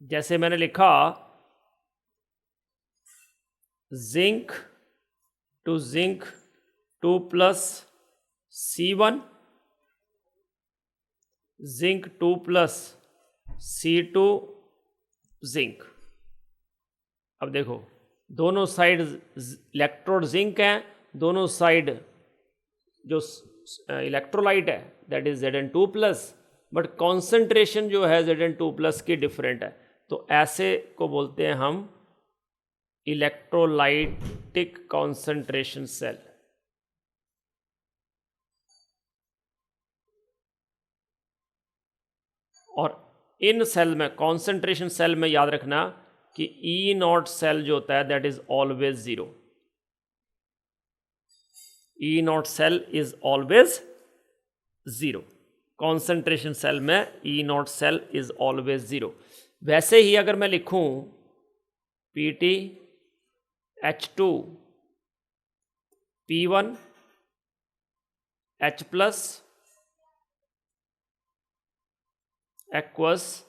जैसे मैंने लिखा zinc to zinc 2 plus C1, zinc 2 plus C2 zinc. अब देखो दोनों साइड इलेक्ट्रोड जिंक हैं, दोनों साइड जो इलेक्ट्रोलाइट है that is Zn2 plus, but concentration जो है Zn2 प्लस की डिफरेंट है, तो ऐसे को बोलते हैं हम इलेक्ट्रोलाइटिक कॉन्सेंट्रेशन सेल। और इन सेल में, कॉन्सेंट्रेशन सेल में याद रखना कि ई नॉट सेल जो होता है that is always 0, E not cell is always 0, concentration cell में E not cell is always 0। वैसे ही अगर मैं लिखूं Pt H2 P1 H plus aqueous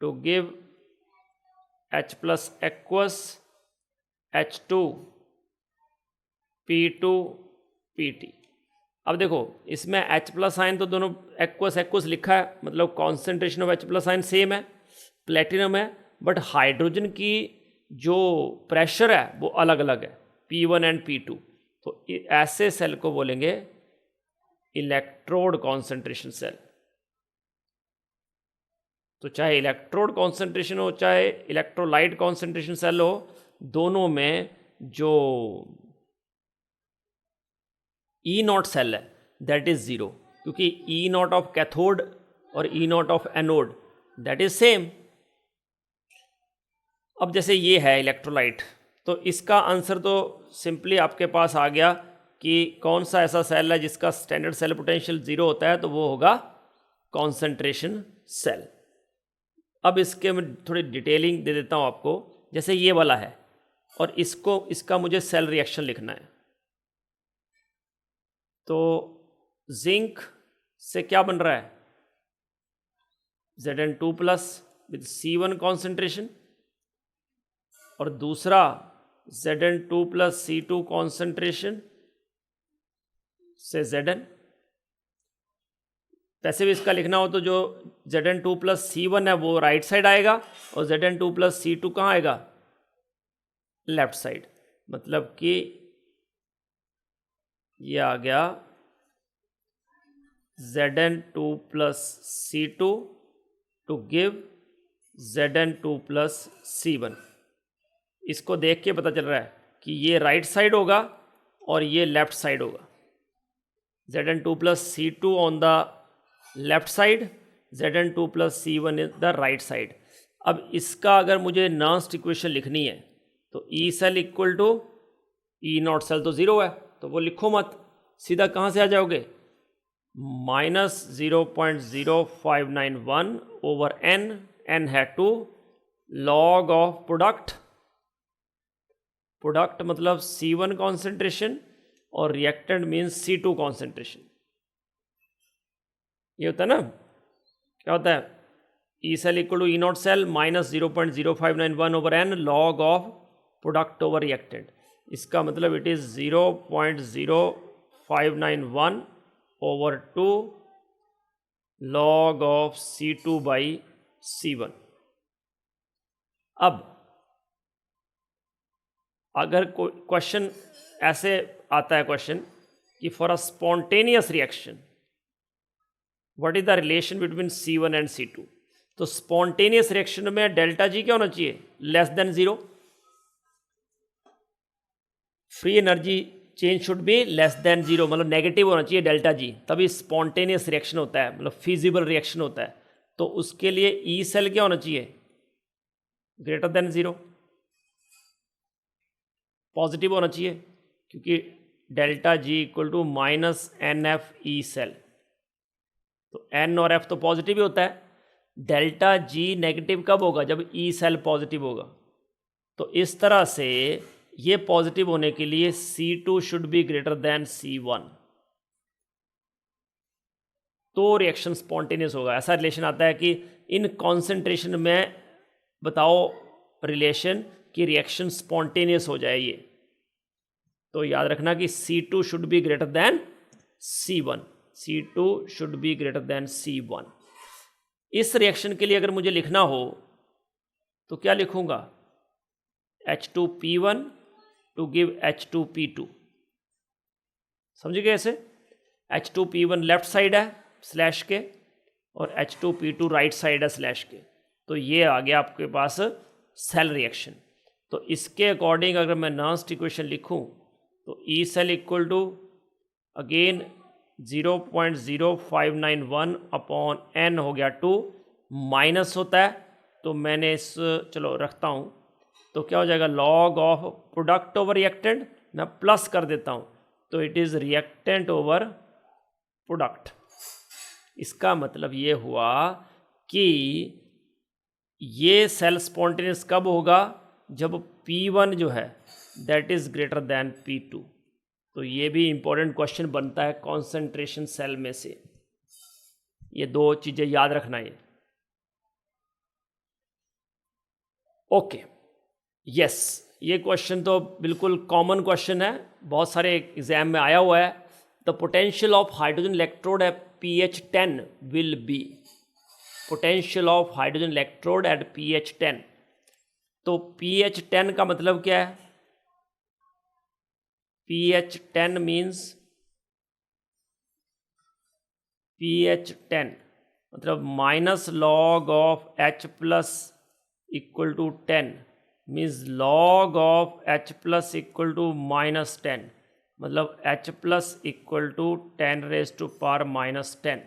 to give H plus aqueous H2 P2 Pt। अब देखो इसमें H प्लस आयन तो दोनों एक्वस एक्वस लिखा है, मतलब concentration of H plus ion same है, प्लेटिनम है, बट हाइड्रोजन की जो प्रेशर है वो अलग अलग है, P1 एंड P2। तो ऐसे सेल को बोलेंगे इलेक्ट्रोड कॉन्सेंट्रेशन सेल। तो चाहे इलेक्ट्रोड कॉन्सेंट्रेशन हो चाहे इलेक्ट्रोलाइट कॉन्सेंट्रेशन सेल हो, दोनों में जो ई नॉट सेल है दैट इज जीरो, क्योंकि ई नॉट ऑफ कैथोड और E naught of anode that is same. अब जैसे ये है इलेक्ट्रोलाइट, तो इसका आंसर तो सिंपली आपके पास आ गया कि कौन सा ऐसा सेल है जिसका स्टैंडर्ड सेल पोटेंशियल जीरो होता है, तो वो होगा कॉन्सेंट्रेशन सेल। अब इसके मैं थोड़ी डिटेलिंग दे देता हूँ आपको। जैसे ये वाला है और इसका मुझे सेल रिएक्शन लिखना है, तो जिंक से क्या बन रहा है, Zn2 plus with C1 concentration, और दूसरा Zn2 प्लस C2 कॉन्सेंट्रेशन से Zn। वैसे भी इसका लिखना हो तो जो Zn2 प्लस C1 है वो राइट साइड आएगा और Zn2 प्लस C2 कहाँ आएगा, लेफ्ट साइड। मतलब कि ये आ गया Zn2 plus C2 to give Zn2 plus C1। इसको देख के पता चल रहा है कि ये राइट साइड होगा और ये लेफ्ट साइड होगा। Zn2 plus C2 on the left side, Zn2 plus C1 is the right side. अब इसका अगर मुझे नॉन्स्ट इक्वेशन लिखनी है तो E cell equal to E not cell तो ज़ीरो है, तो वो लिखो मत, सीधा कहाँ से आ जाओगे, -0.0591 ओवर n, n है 2, लॉग ऑफ प्रोडक्ट मतलब C1 कॉन्सेंट्रेशन और रिएक्टेंट मीन्स C2 कॉन्सेंट्रेशन। ये होता है ना, क्या होता है, E cell equal to E not cell -0.0591 over n log of product over reactant. इसका मतलब it is 0.0591 over 2 log of C2 by C1। अब अगर कोई क्वेश्चन ऐसे आता है क्वेश्चन कि for a spontaneous reaction what is the relation between C1 and C2, तो स्पॉन्टेनियस रिएक्शन में डेल्टा जी क्या होना चाहिए, less than zero. Free energy change should be less than zero, मतलब नेगेटिव होना चाहिए डेल्टा जी, तभी स्पॉन्टेनियस रिएक्शन होता है, मतलब फिजिबल रिएक्शन होता है। तो उसके लिए ई सेल क्या होना चाहिए, ग्रेटर देन जीरो, पॉजिटिव होना चाहिए, क्योंकि delta G equal to -NF E cell. तो एन और एफ तो पॉजिटिव ही होता है, डेल्टा जी नेगेटिव कब होगा, जब ई सेल पॉजिटिव होगा। तो इस तरह से ये पॉजिटिव होने के लिए C2 should be greater than C1, तो रिएक्शन स्पॉन्टेनियस होगा। ऐसा रिलेशन आता है कि इन कॉन्सेंट्रेशन में बताओ रिलेशन कि रिएक्शन स्पॉन्टेनियस हो जाए ये। तो याद रखना कि C2 should be greater than C1, C2 should be greater than C1। इस रिएक्शन के लिए अगर मुझे लिखना हो तो क्या लिखूंगा, H2P1 टू गिव H2P2। समझ गए ऐसे, H2P1 लेफ्ट साइड है स्लैश के और H2P2 राइट साइड है स्लैश के। तो ये आ गया आपके पास सेल रिएक्शन। तो इसके अकॉर्डिंग अगर मैं नॉन्स्ट इक्वेशन लिखूं तो E cell equal to again 0.0591 upon n हो गया 2, माइनस होता है तो मैंने इस चलो रखता हूँ, तो क्या हो जाएगा, log of product over reactant, मैं प्लस कर देता हूँ तो it is reactant over product. इसका मतलब ये हुआ कि ये सेल स्पॉन्टेनियस कब होगा, जब P1 जो है that is greater than P2। तो ये भी इम्पोर्टेंट क्वेश्चन बनता है कॉन्सेंट्रेशन सेल में से। ये दो चीज़ें याद रखना है। ओके, यस, ये क्वेश्चन तो बिल्कुल कॉमन क्वेश्चन है, बहुत सारे एग्जाम में आया हुआ है। The potential of hydrogen electrode at pH 10 will be, potential of hydrogen electrode at pH 10। तो pH 10 का मतलब क्या है? pH 10 मीन्स pH 10 मतलब minus log of H plus equal to 10 means log of H plus equal to minus 10, मतलब H plus equal to 10 raise to power minus 10।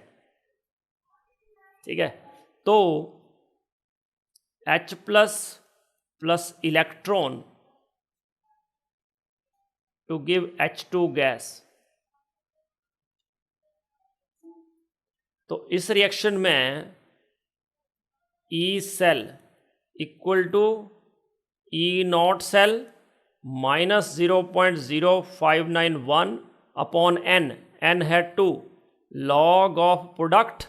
ठीक है, तो H plus plus electron to give H2 gas. तो इस reaction में E cell equal to E nought cell minus 0.0591 upon N, N है 2, log of product,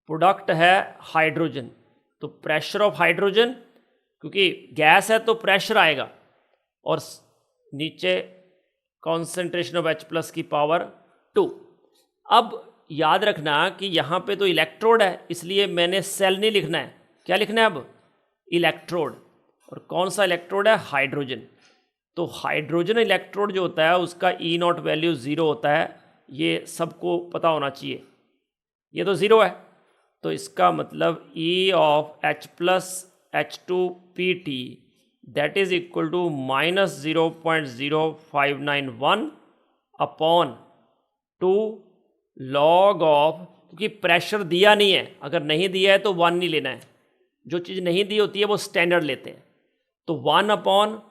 product है hydrogen. तो pressure of hydrogen, क्योंकि गैस है तो प्रेशर आएगा, और नीचे कॉन्सेंट्रेशन ऑफ H प्लस की पावर 2। अब याद रखना कि यहाँ पे तो इलेक्ट्रोड है, इसलिए मैंने सेल नहीं लिखना है। क्या लिखना है अब? इलेक्ट्रोड। और कौन सा इलेक्ट्रोड है? हाइड्रोजन। तो हाइड्रोजन इलेक्ट्रोड जो होता है उसका E नॉट वैल्यू 0 होता है, ये सबको पता होना चाहिए। ये तो 0 है, तो इसका मतलब E of H plus H2PT that is equal to minus 0.0591 upon 2 log of, क्योंकि प्रेशर दिया नहीं है, अगर नहीं दिया है तो 1 नहीं लेना है। जो चीज़ नहीं दी होती है वो स्टैंडर्ड लेते हैं। तो 1 अपॉन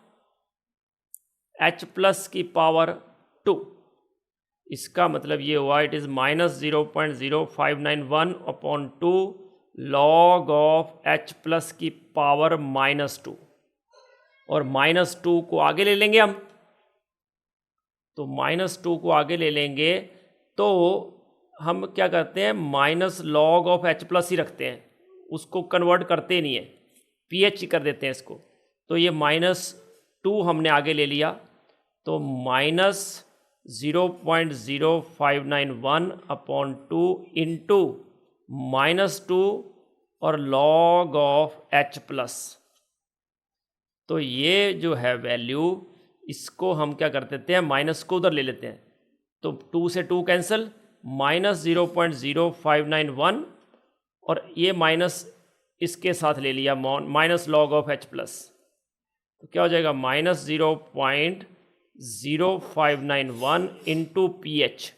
H प्लस की पावर 2, इसका मतलब ये हुआ it is minus 0.0591 upon 2 log of H plus की पावर माइनस 2, और माइनस 2 को आगे ले लेंगे हम। तो माइनस 2 को आगे ले लेंगे तो हम क्या करते हैं, minus log of H plus ही रखते हैं, उसको कन्वर्ट करते नहीं है, pH ही कर देते हैं इसको। तो ये -2 हमने आगे ले लिया, तो माइनस 0.0591 अपॉन 2 इंटू -2 और लॉग ऑफ H प्लस। तो ये जो है वैल्यू, इसको हम क्या कर देते हैं, माइनस को उधर ले लेते हैं। तो 2 से 2 कैंसिल, माइनस 0.0591 और ये माइनस इसके साथ ले लिया, minus log of H plus. तो क्या हो जाएगा, माइनस 0.0591 इंटू pH।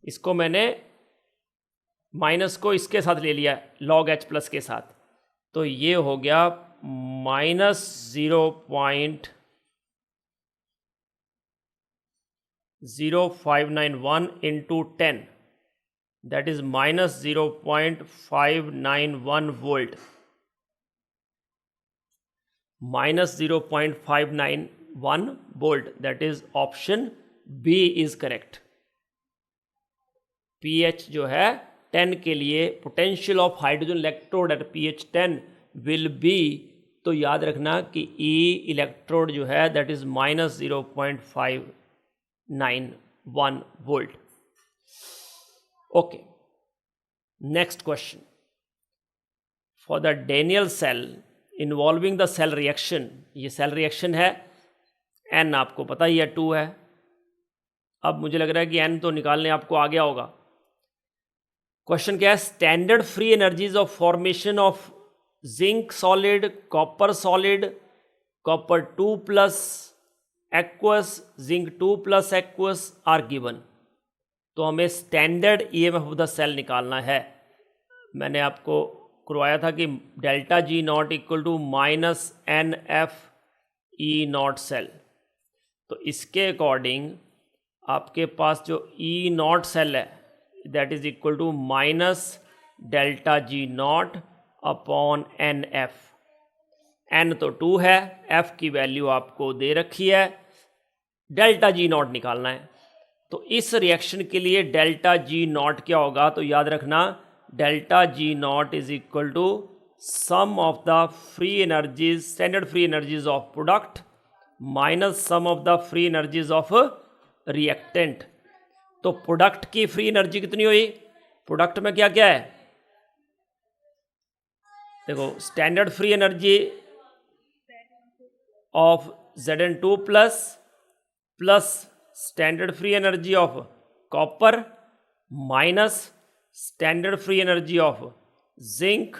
इसको मैंने माइनस को इसके साथ ले लिया लॉग H प्लस के साथ, तो ये हो गया minus 0.0591 into 10 that is minus 0.591 volt. Minus 0.591 volt, that is option B is correct. pH जो है 10 के लिए, potential of hydrogen electrode at pH 10 will be, तो याद रखना कि E इलेक्ट्रोड जो है that is minus 0.591 volt. Okay, next question. For the Daniell cell involving the cell reaction, ये सेल रिएक्शन है, N आपको पता ही है 2 है। अब मुझे लग रहा है कि N तो निकालने आपको आ गया होगा। क्वेश्चन क्या है, standard free energies of formation of zinc solid, copper solid, copper 2 plus aqueous, zinc 2 plus aqueous are given. तो हमें standard EMF of the cell निकालना है। मैंने आपको करवाया था कि delta G nought equal to minus NF E nought cell. तो इसके अकॉर्डिंग आपके पास जो E नॉट सेल है that is equal to minus delta G nought upon NF। n तो 2 है, f की वैल्यू आपको दे रखी है, डेल्टा जी नॉट निकालना है। तो इस रिएक्शन के लिए डेल्टा जी नॉट क्या होगा, तो याद रखना delta G nought is equal to sum of the free energies, standard free energies of product minus sum of the free energies of reactant. तो प्रोडक्ट की फ्री एनर्जी कितनी हुई, प्रोडक्ट में क्या क्या है, देखो standard free energy of Zn2 plus standard free energy of copper minus standard free energy of zinc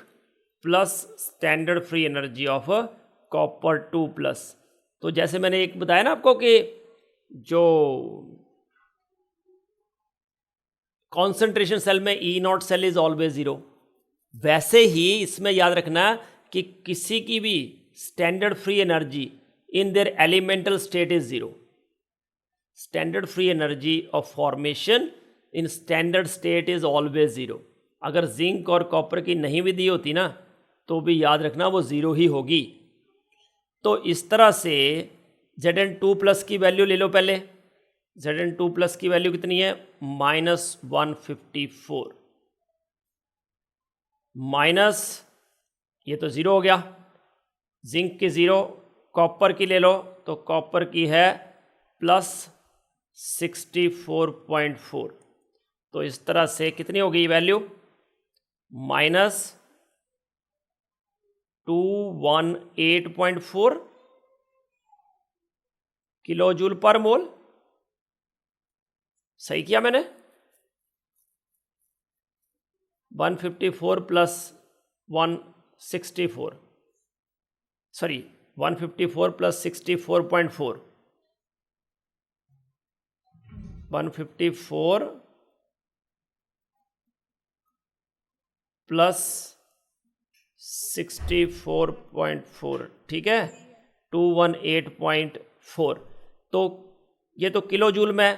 plus standard free energy of copper 2 plus. तो जैसे मैंने एक बताया ना आपको कि जो कॉन्सेंट्रेशन सेल में E not cell is always zero, वैसे ही इसमें याद रखना कि किसी की भी standard free energy in their elemental state is zero. Standard free energy of formation in standard state is always zero. अगर जिंक और कॉपर की नहीं भी दी होती ना तो भी याद रखना वो ज़ीरो ही होगी। तो इस तरह से Zn2 प्लस की वैल्यू ले लो पहले, Zn2 प्लस की वैल्यू कितनी है -154 माइनस ये तो ज़ीरो हो गया, जिंक की ज़ीरो, कॉपर की ले लो तो कॉपर की है +64.4। तो इस तरह से कितनी हो गई वैल्यू -218.4 किलो जूल पर मोल। सही किया मैंने, 154 प्लस 164 सॉरी 154 प्लस 64.4 154 प्लस 64.4 ठीक है 218.4। तो ये तो किलो जूल में है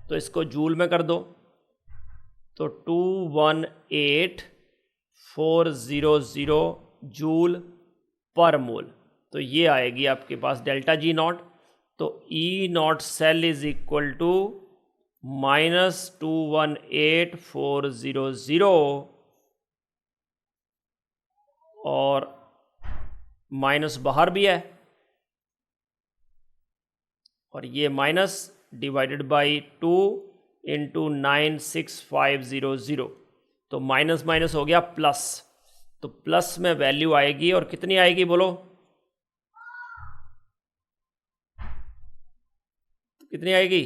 तो इसको जूल में कर दो तो 218,400 जूल पर मोल। तो ये आएगी आपके पास डेल्टा जी नॉट। तो E not cell is equal to -218,400 और माइनस बाहर भी है और ये माइनस डिवाइडेड बाई 2 इंटू 96500 तो माइनस माइनस हो गया प्लस। तो प्लस में वैल्यू आएगी और कितनी आएगी बोलो, कितनी आएगी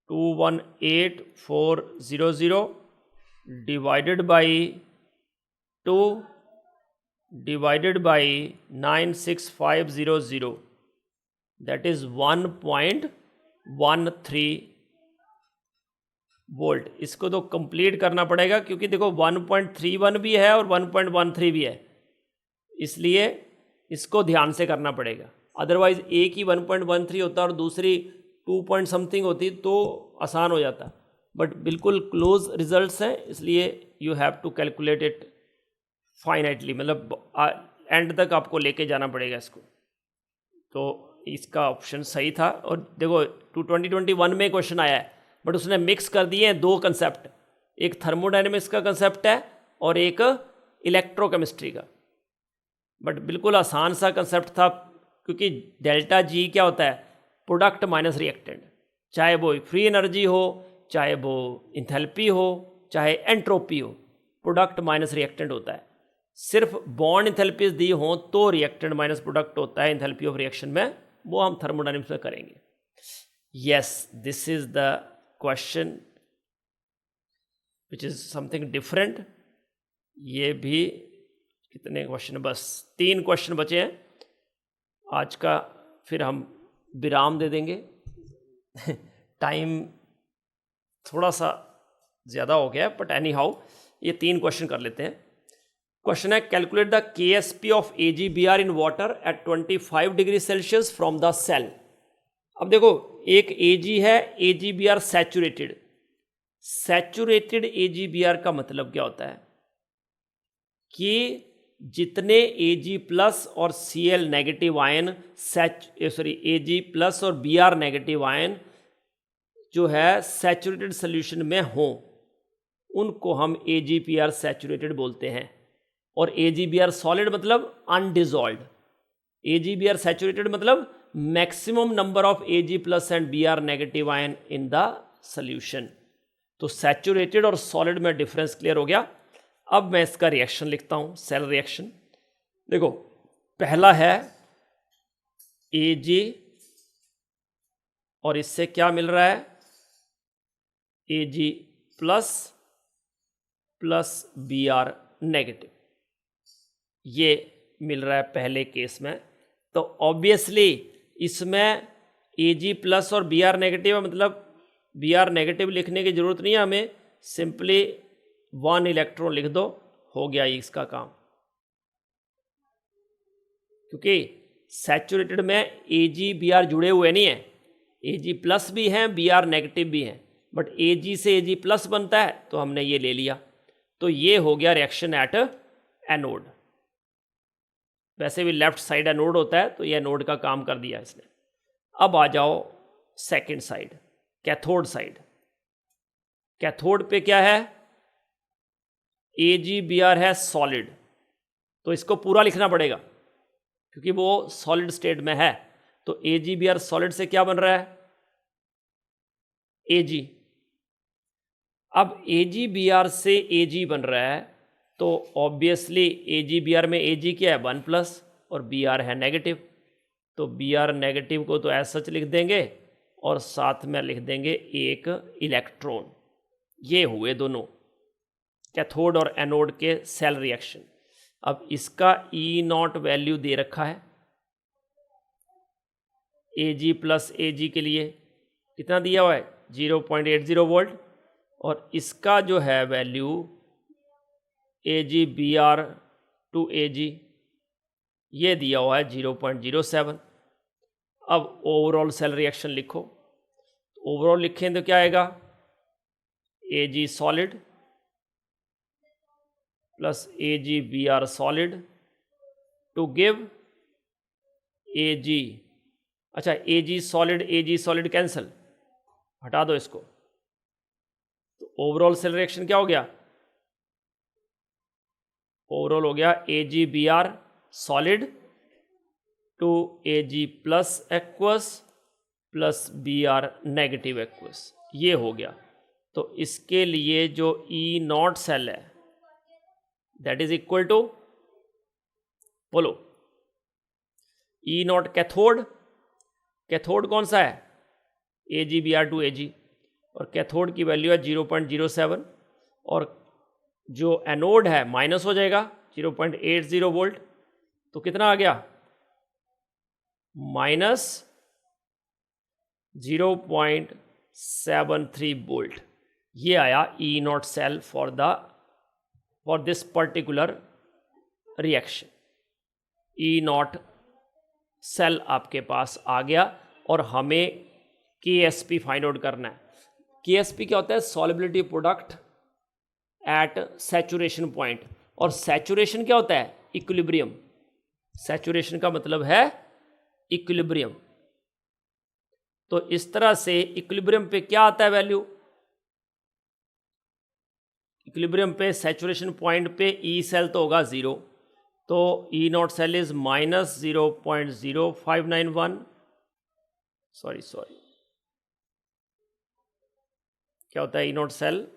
218,400 divided by 2 divided by 96500 that is 1.13 volt. इसको तो कंप्लीट करना पड़ेगा क्योंकि देखो 1.31 भी है और 1.13 भी है, इसलिए इसको ध्यान से करना पड़ेगा। अदरवाइज एक ही 1.13 होता और दूसरी 2 पॉइंट समथिंग होती तो आसान हो जाता, बट बिल्कुल क्लोज रिजल्ट्स हैं इसलिए you have to calculate it finitely, मतलब एंड तक आपको लेके जाना पड़ेगा इसको। तो इसका ऑप्शन सही था। और देखो 2021 में क्वेश्चन आया है बट उसने मिक्स कर दिए हैं दो कंसेप्ट, एक थर्मोडायनेमिक्स का कंसेप्ट है और एक इलेक्ट्रोकेमिस्ट्री का, बट बिल्कुल आसान सा कंसेप्ट था क्योंकि डेल्टा जी क्या होता है, प्रोडक्ट माइनस रिएक्टेंट, चाहे वो फ्री एनर्जी हो, चाहे वो इंथैल्पी हो, चाहे एंट्रोपी हो, प्रोडक्ट माइनस रिएक्टेंट होता है। सिर्फ बॉन्ड इंथैल्पीज दी हों तो रिएक्टेंट माइनस प्रोडक्ट होता है इंथैल्पी ऑफ रिएक्शन में, वो हम थर्मोडायनेमिक्स में करेंगे। Yes, this is the question which is something different. ये भी कितने क्वेश्चन, बस 3 क्वेश्चन बचे हैं आज का, फिर हम विराम दे देंगे। टाइम थोड़ा सा ज़्यादा हो गया बट एनी हाउ ये 3 क्वेश्चन कर लेते हैं। क्वेश्चन है calculate the KSP of AgBr in water at 25 degree Celsius from the cell. अब देखो एक Ag है, AgBr सैचुरेटेड। सैचुरेटेड AgBr का मतलब क्या होता है कि जितने Ag प्लस और Cl negative ion Ag plus और Br नेगेटिव आयन जो है सैचुरेटेड सोल्यूशन में हों उनको हम AgBr सैचुरेटेड बोलते हैं, और AgBr सॉलिड मतलब अनडिजॉल्व्ड, AgBr सैचुरेटेड मतलब maximum number of Ag plus and Br negative ion in the solution. तो सैचुरेटेड और सॉलिड में डिफरेंस क्लियर हो गया। अब मैं इसका रिएक्शन लिखता हूं, सेल रिएक्शन। देखो पहला है Ag और इससे क्या मिल रहा है Ag plus plus Br negative, ये मिल रहा है पहले केस में। तो ऑब्वियसली इसमें Ag प्लस और Br नेगेटिव है, मतलब Br नेगेटिव लिखने की जरूरत नहीं है हमें, सिंपली 1 इलेक्ट्रॉन लिख दो, हो गया इसका काम। क्योंकि सैचुरेटेड में AgBr जुड़े हुए नहीं है, Ag प्लस भी हैं Br नेगेटिव भी हैं, बट Ag से Ag प्लस बनता है तो हमने ये ले लिया। तो ये हो गया रिएक्शन एट एनोड। वैसे भी लेफ्ट साइड एनोड होता है तो ये एनोड का काम कर दिया इसने। अब आ जाओ second side, cathode side. Cathode पे क्या है AgBr है सॉलिड, तो इसको पूरा लिखना पड़ेगा क्योंकि वो सॉलिड स्टेट में है। तो AgBr सॉलिड से क्या बन रहा है Ag। अब AgBr से Ag बन रहा है तो ऑब्वियसली AgBr में Ag क्या है 1 प्लस और Br है नेगेटिव, तो Br नेगेटिव को तो ऐसा सच लिख देंगे और साथ में लिख देंगे एक इलेक्ट्रॉन। ये हुए दोनों कैथोड और एनोड के सेल रिएक्शन। अब इसका E0 वैल्यू दे रखा है Ag प्लस Ag के लिए कितना दिया हुआ है 0.80 वोल्ट, और इसका जो है वैल्यू AgBr टू Ag ये दिया हुआ है 0.07। अब ओवरऑल सेल रिएक्शन लिखो, ओवरऑल लिखें तो क्या आएगा Ag solid plus AgBr solid to give Ag, अच्छा Ag सॉलिड कैंसिल, हटा दो इसको। तो ओवरऑल सेल रिएक्शन क्या हो गया, ओवरऑल हो गया AgBr solid to Ag plus aqueous plus Br negative aqueous, ये हो गया। तो इसके लिए जो E0 सेल है दैट इज इक्वल टू, बोलो E0 कैथोड, कैथोड कौन सा है AgBr टू Ag, और कैथोड की वैल्यू है 0.07, और जो एनोड है माइनस हो जाएगा 0.80 वोल्ट, तो कितना आ गया माइनस 0.73 वोल्ट। ये आया E0 cell for this particular reaction. E0 cell आपके पास आ गया और हमें KSP फाइंड आउट करना है। KSP क्या होता है solubility product at saturation point, और सैचुरेशन क्या होता है इक्विलिब्रियम। सैचुरेशन का मतलब है इक्विलिब्रियम। तो इस तरह से इक्विलिब्रियम पे क्या आता है वैल्यू, इक्विलिब्रियम पे सैचुरेशन पॉइंट पे E सेल तो होगा 0, तो E0 cell is minus 0.0591, sorry क्या होता है E0 cell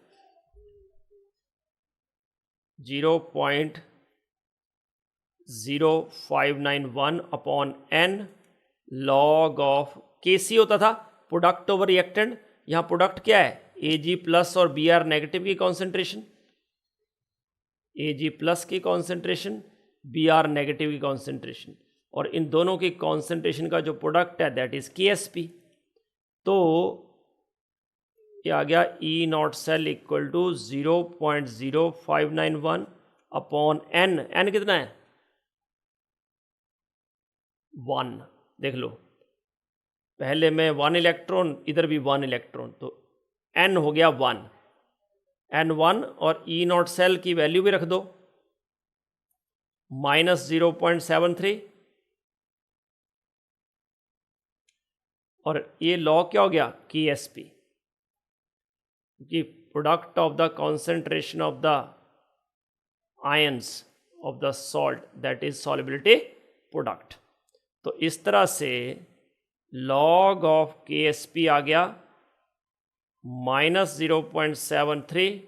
0.0591 upon n log of Kc होता था प्रोडक्ट ओवर रिएक्टेंट। यहाँ प्रोडक्ट क्या है Ag प्लस और Br नेगेटिव की कॉन्सेंट्रेशन, Ag प्लस की कॉन्सेंट्रेशन Br नेगेटिव की कॉन्सेंट्रेशन, और इन दोनों की कॉन्सेंट्रेशन का जो प्रोडक्ट है दैट इज KSP। तो ये आ गया E0 cell equal to 0.0591 upon n कितना है 1, देख लो पहले में 1 इलेक्ट्रॉन इधर भी 1 इलेक्ट्रॉन, तो n हो गया 1, n1, और E0 सेल की वैल्यू भी रख दो -0.73, और ये लॉ क्या हो गया, KSP, कि product of the concentration of the ions of the salt that is solubility product. तो इस तरह से लॉग ऑफ KSP आ गया -0.73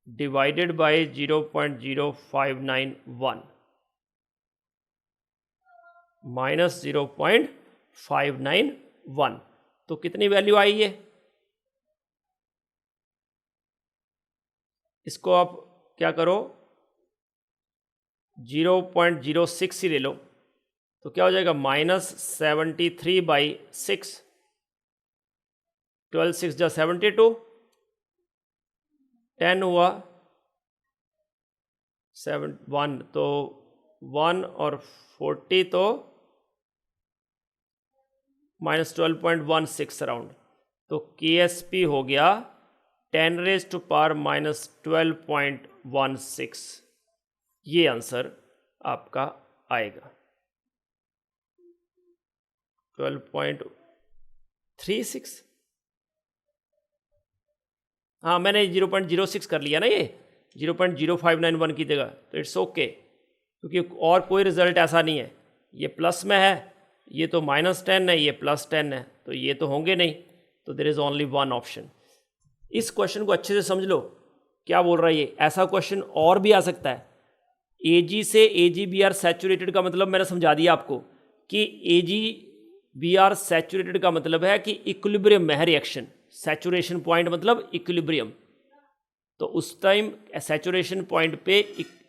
डिवाइडेड बाय 0.0591, -0.591। तो कितनी वैल्यू आई है? इसको आप क्या करो, 0.06 ही ले लो, तो क्या हो जाएगा, -73/6, 12 6 जा 72, 10 हुआ 1, तो 1 और 40 तो -12.16 अराउंड। तो KSP हो गया 10⁻⁻12.16। ये आंसर आपका आएगा 12.36। हाँ, मैंने 0.06 कर लिया ना, ये 0.0591 की जगह, तो इट्स ओके, क्योंकि और कोई रिजल्ट ऐसा नहीं है। ये प्लस में है, ये तो -10 है, ये +10 है, तो ये तो होंगे नहीं, तो there is only one option. इस क्वेश्चन को अच्छे से समझ लो, क्या बोल रहा है ये। ऐसा क्वेश्चन और भी आ सकता है। Ag से AgBr सैचुरेटेड का मतलब मैंने समझा दिया आपको कि AgBr सैचुरेटेड का मतलब है कि इक्विलिब्रियम में है रिएक्शन। सैचुरेशन पॉइंट मतलब इक्विलिब्रियम, तो उस टाइम सैचुरेशन पॉइंट पे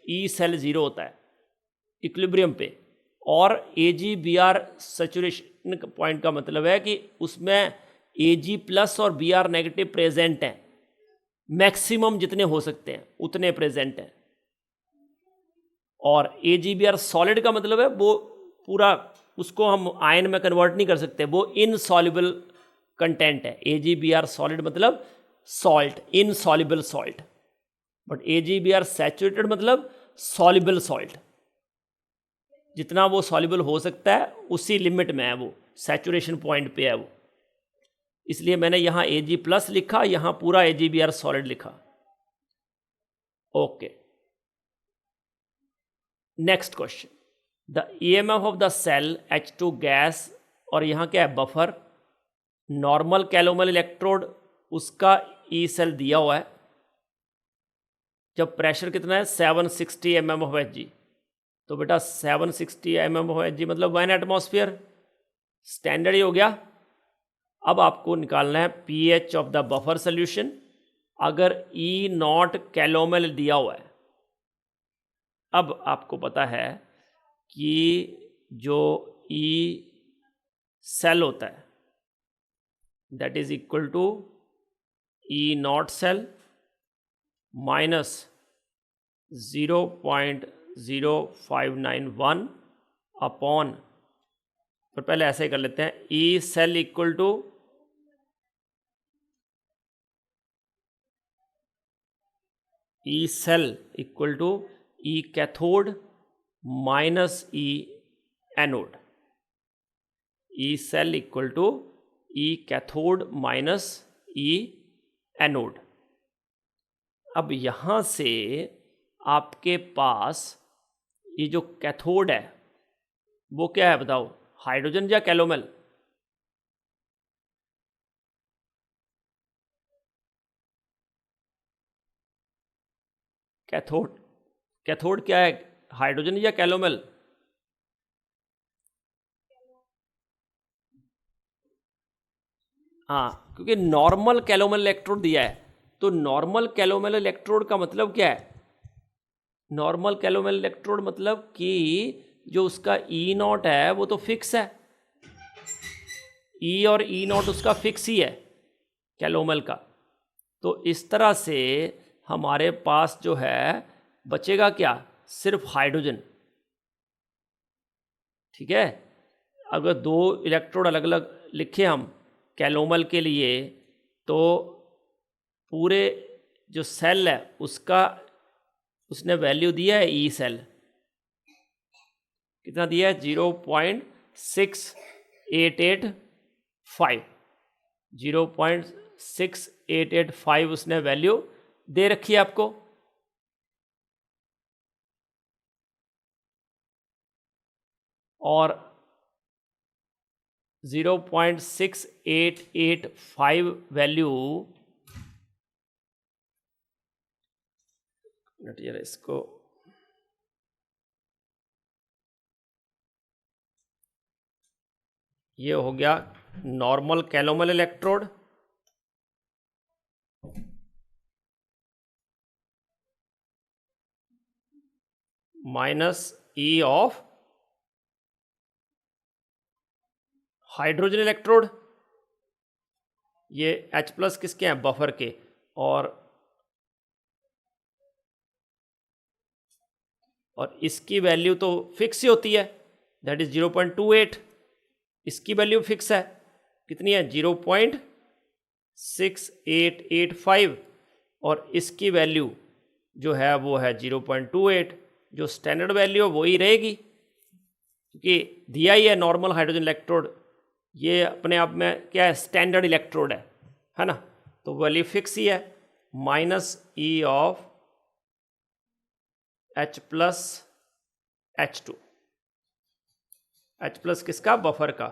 ई सेल 0 होता है इक्विलिब्रियम पे, और AgBr सैचुरेशन पॉइंट का मतलब है कि उसमें Ag+ और Br नेगेटिव प्रेजेंट हैं, मैक्सिमम जितने हो सकते हैं उतने प्रेजेंट हैं। और AgBr सॉलिड का मतलब है वो पूरा, उसको हम आयन में कन्वर्ट नहीं कर सकते, वो इनसॉल्युबल कंटेंट है। AgBr सॉलिड मतलब salt, insoluble salt, but AgBr saturated मतलब सॉल्युबल सॉल्ट, जितना वो सॉल्युबल हो सकता है उसी लिमिट में है, वो सैचुरेशन पॉइंट पे है वो। इसलिए मैंने यहाँ Ag+ लिखा, यहाँ पूरा AgBr सॉलिड लिखा। Okay, next question, the EMF of the cell H2 gas, और यहाँ क्या है, बफर, नॉर्मल कैलोमल इलेक्ट्रोड, उसका ई सेल दिया हुआ है। जब प्रेशर कितना है 760 mm ऑफ Hg, तो बेटा 760 mm ऑफ Hg मतलब 1 एटमॉस्फेयर, स्टैंडर्ड ही हो गया। अब आपको निकालना है pH of the buffer solution. अगर E0 कैलोमल दिया हुआ है, अब आपको पता है कि जो E सेल होता है that is equal to E0 cell minus 0.0591 upon, पर पहले ऐसे ही कर लेते हैं, E cell equal to E cathode minus E anode. E cell equal to E cathode minus E anode. अब यहाँ से आपके पास ये जो कैथोड है वो क्या है बताओ, हाइड्रोजन या कैलोमल? कैथोड क्या है, हाइड्रोजन या कैलोमल? हाँ, क्योंकि नॉर्मल कैलोमल इलेक्ट्रोड दिया है, तो नॉर्मल कैलोमल इलेक्ट्रोड का मतलब क्या है? नॉर्मल कैलोमल इलेक्ट्रोड मतलब कि जो उसका E0 है वो तो फिक्स है, E और E0 उसका फिक्स ही है कैलोमल का। तो इस तरह से हमारे पास जो है बचेगा क्या, सिर्फ हाइड्रोजन। ठीक है, अगर दो इलेक्ट्रोड अलग अलग लिखे हम कैलोमल के लिए, तो पूरे जो सेल है उसका उसने वैल्यू दिया है E सेल, कितना दिया है 0.6885, 0.6885 उसने वैल्यू दे रखी है आपको। और 0.6885 वैल्यू इसको ये हो गया normal calomel electrode, minus E of hydrogen electrode, ये H प्लस किसके हैं, बफर के, और इसकी वैल्यू तो फिक्स ही होती है, दैट इज 0.28, इसकी वैल्यू फिक्स है, कितनी है 0.6885, और इसकी वैल्यू जो है वो है 0.28, जो स्टैंडर्ड वैल्यू है वही रहेगी, क्योंकि दिया ही है नॉर्मल हाइड्रोजन इलेक्ट्रोड, ये अपने आप में क्या है, स्टैंडर्ड इलेक्ट्रोड है ना, तो वैल्यू फिक्स ही है, minus E of H plus H2, H plus किसका, बफर का,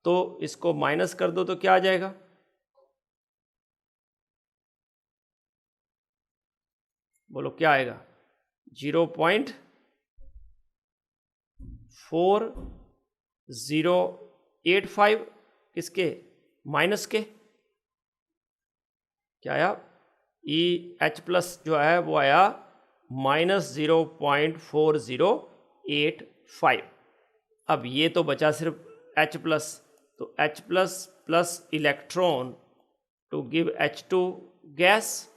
तो इसको माइनस कर दो तो क्या आ जाएगा, बोलो क्या आएगा, 0.4085 किसके, माइनस के, क्या आया, ई H प्लस जो है वो आया -0.4085। अब ये तो बचा सिर्फ H प्लस, तो H plus plus electron to give H2 gas,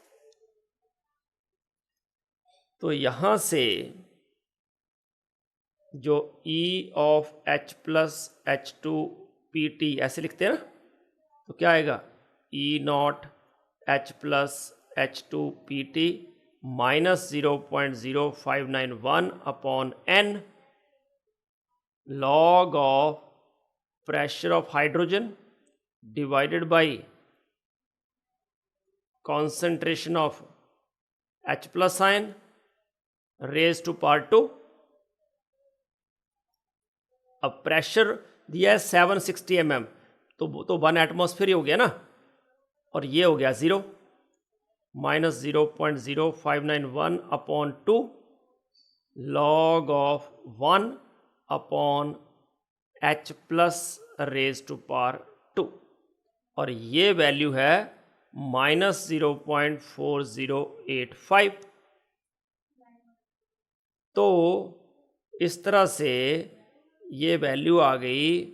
तो यहाँ से जो E of H plus H2 PT ऐसे लिखते हैं ना, तो क्या आएगा, E nought H plus H2 PT minus 0.0591 upon n log of pressure of hydrogen divided by concentration of H plus ion raise to power 2। अब प्रेशर दिया है 760 mm, तो 1 एटमॉस्फेयर ही हो गया ना, और ये हो गया 0, minus 0.0591 upon 2 log of 1 upon H plus raise to power 2, और ये वैल्यू है माइनस 0.4085। तो इस तरह से ये वैल्यू आ गई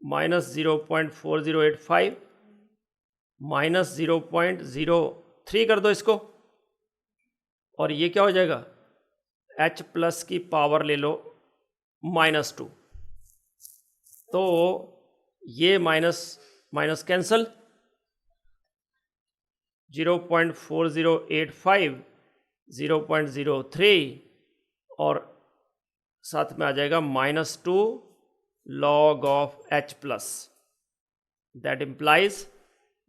माइनस 0.4085 माइनस 0.03 कर दो इसको, और ये क्या हो जाएगा, H प्लस की पावर ले लो -2, तो ये माइनस माइनस कैंसल, 0.4085 0.03 और साथ में आ जाएगा -2 log of H plus, that implies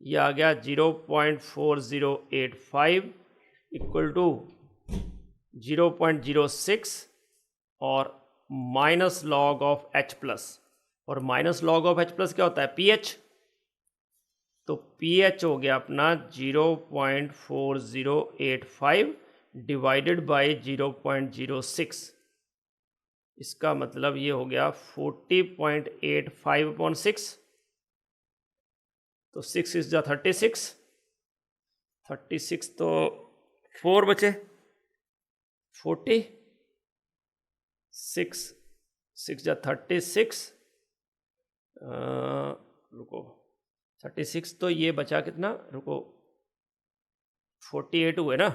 ये आ गया 0.4085 इक्वल टू 0.06 और minus log of H plus, और minus log of H plus क्या होता है, pH, तो pH हो गया अपना 0.4085 डिवाइडेड बाई 0.06, इसका मतलब ये हो गया 40.85/6, तो 6 इज जा 36 तो 4 बचे, 40 6 जा 36, रुको 36 तो ये बचा कितना, रुको 48 हुए ना,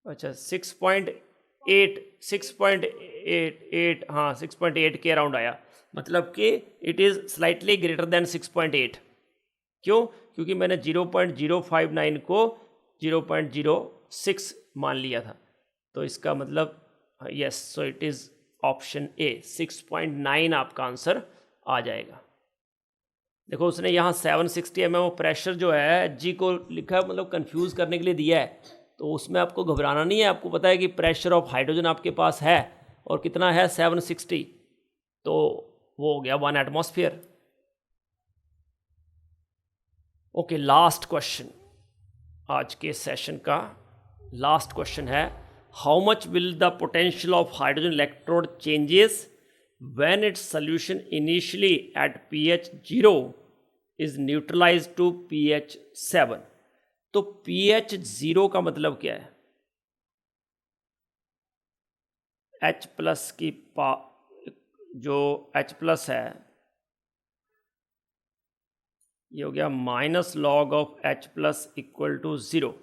अच्छा 6.8 हाँ 6.8 के अराउंड आया, मतलब कि it is slightly greater than 6.8। क्यों, क्योंकि मैंने 0.059 को 0.06 मान लिया था, तो इसका मतलब yes, so it is option A, 6.9 आपका आंसर आ जाएगा। देखो उसने यहाँ 760 mm प्रेशर जो है एच जी को लिखा है, मतलब कंफ्यूज करने के लिए दिया है, तो उसमें आपको घबराना नहीं है। आपको पता है कि प्रेशर ऑफ हाइड्रोजन आपके पास है और कितना है 760, तो वो हो गया 1 एटमॉस्फेयर। ओके, लास्ट क्वेश्चन, आज के सेशन का लास्ट क्वेश्चन है, how much will the potential of hydrogen electrode changes when its solution initially at pH 0 is neutralized to pH 7। तो pH 0 का मतलब क्या है? H प्लस की जो H प्लस है ये हो गया minus log of H plus equal to 0,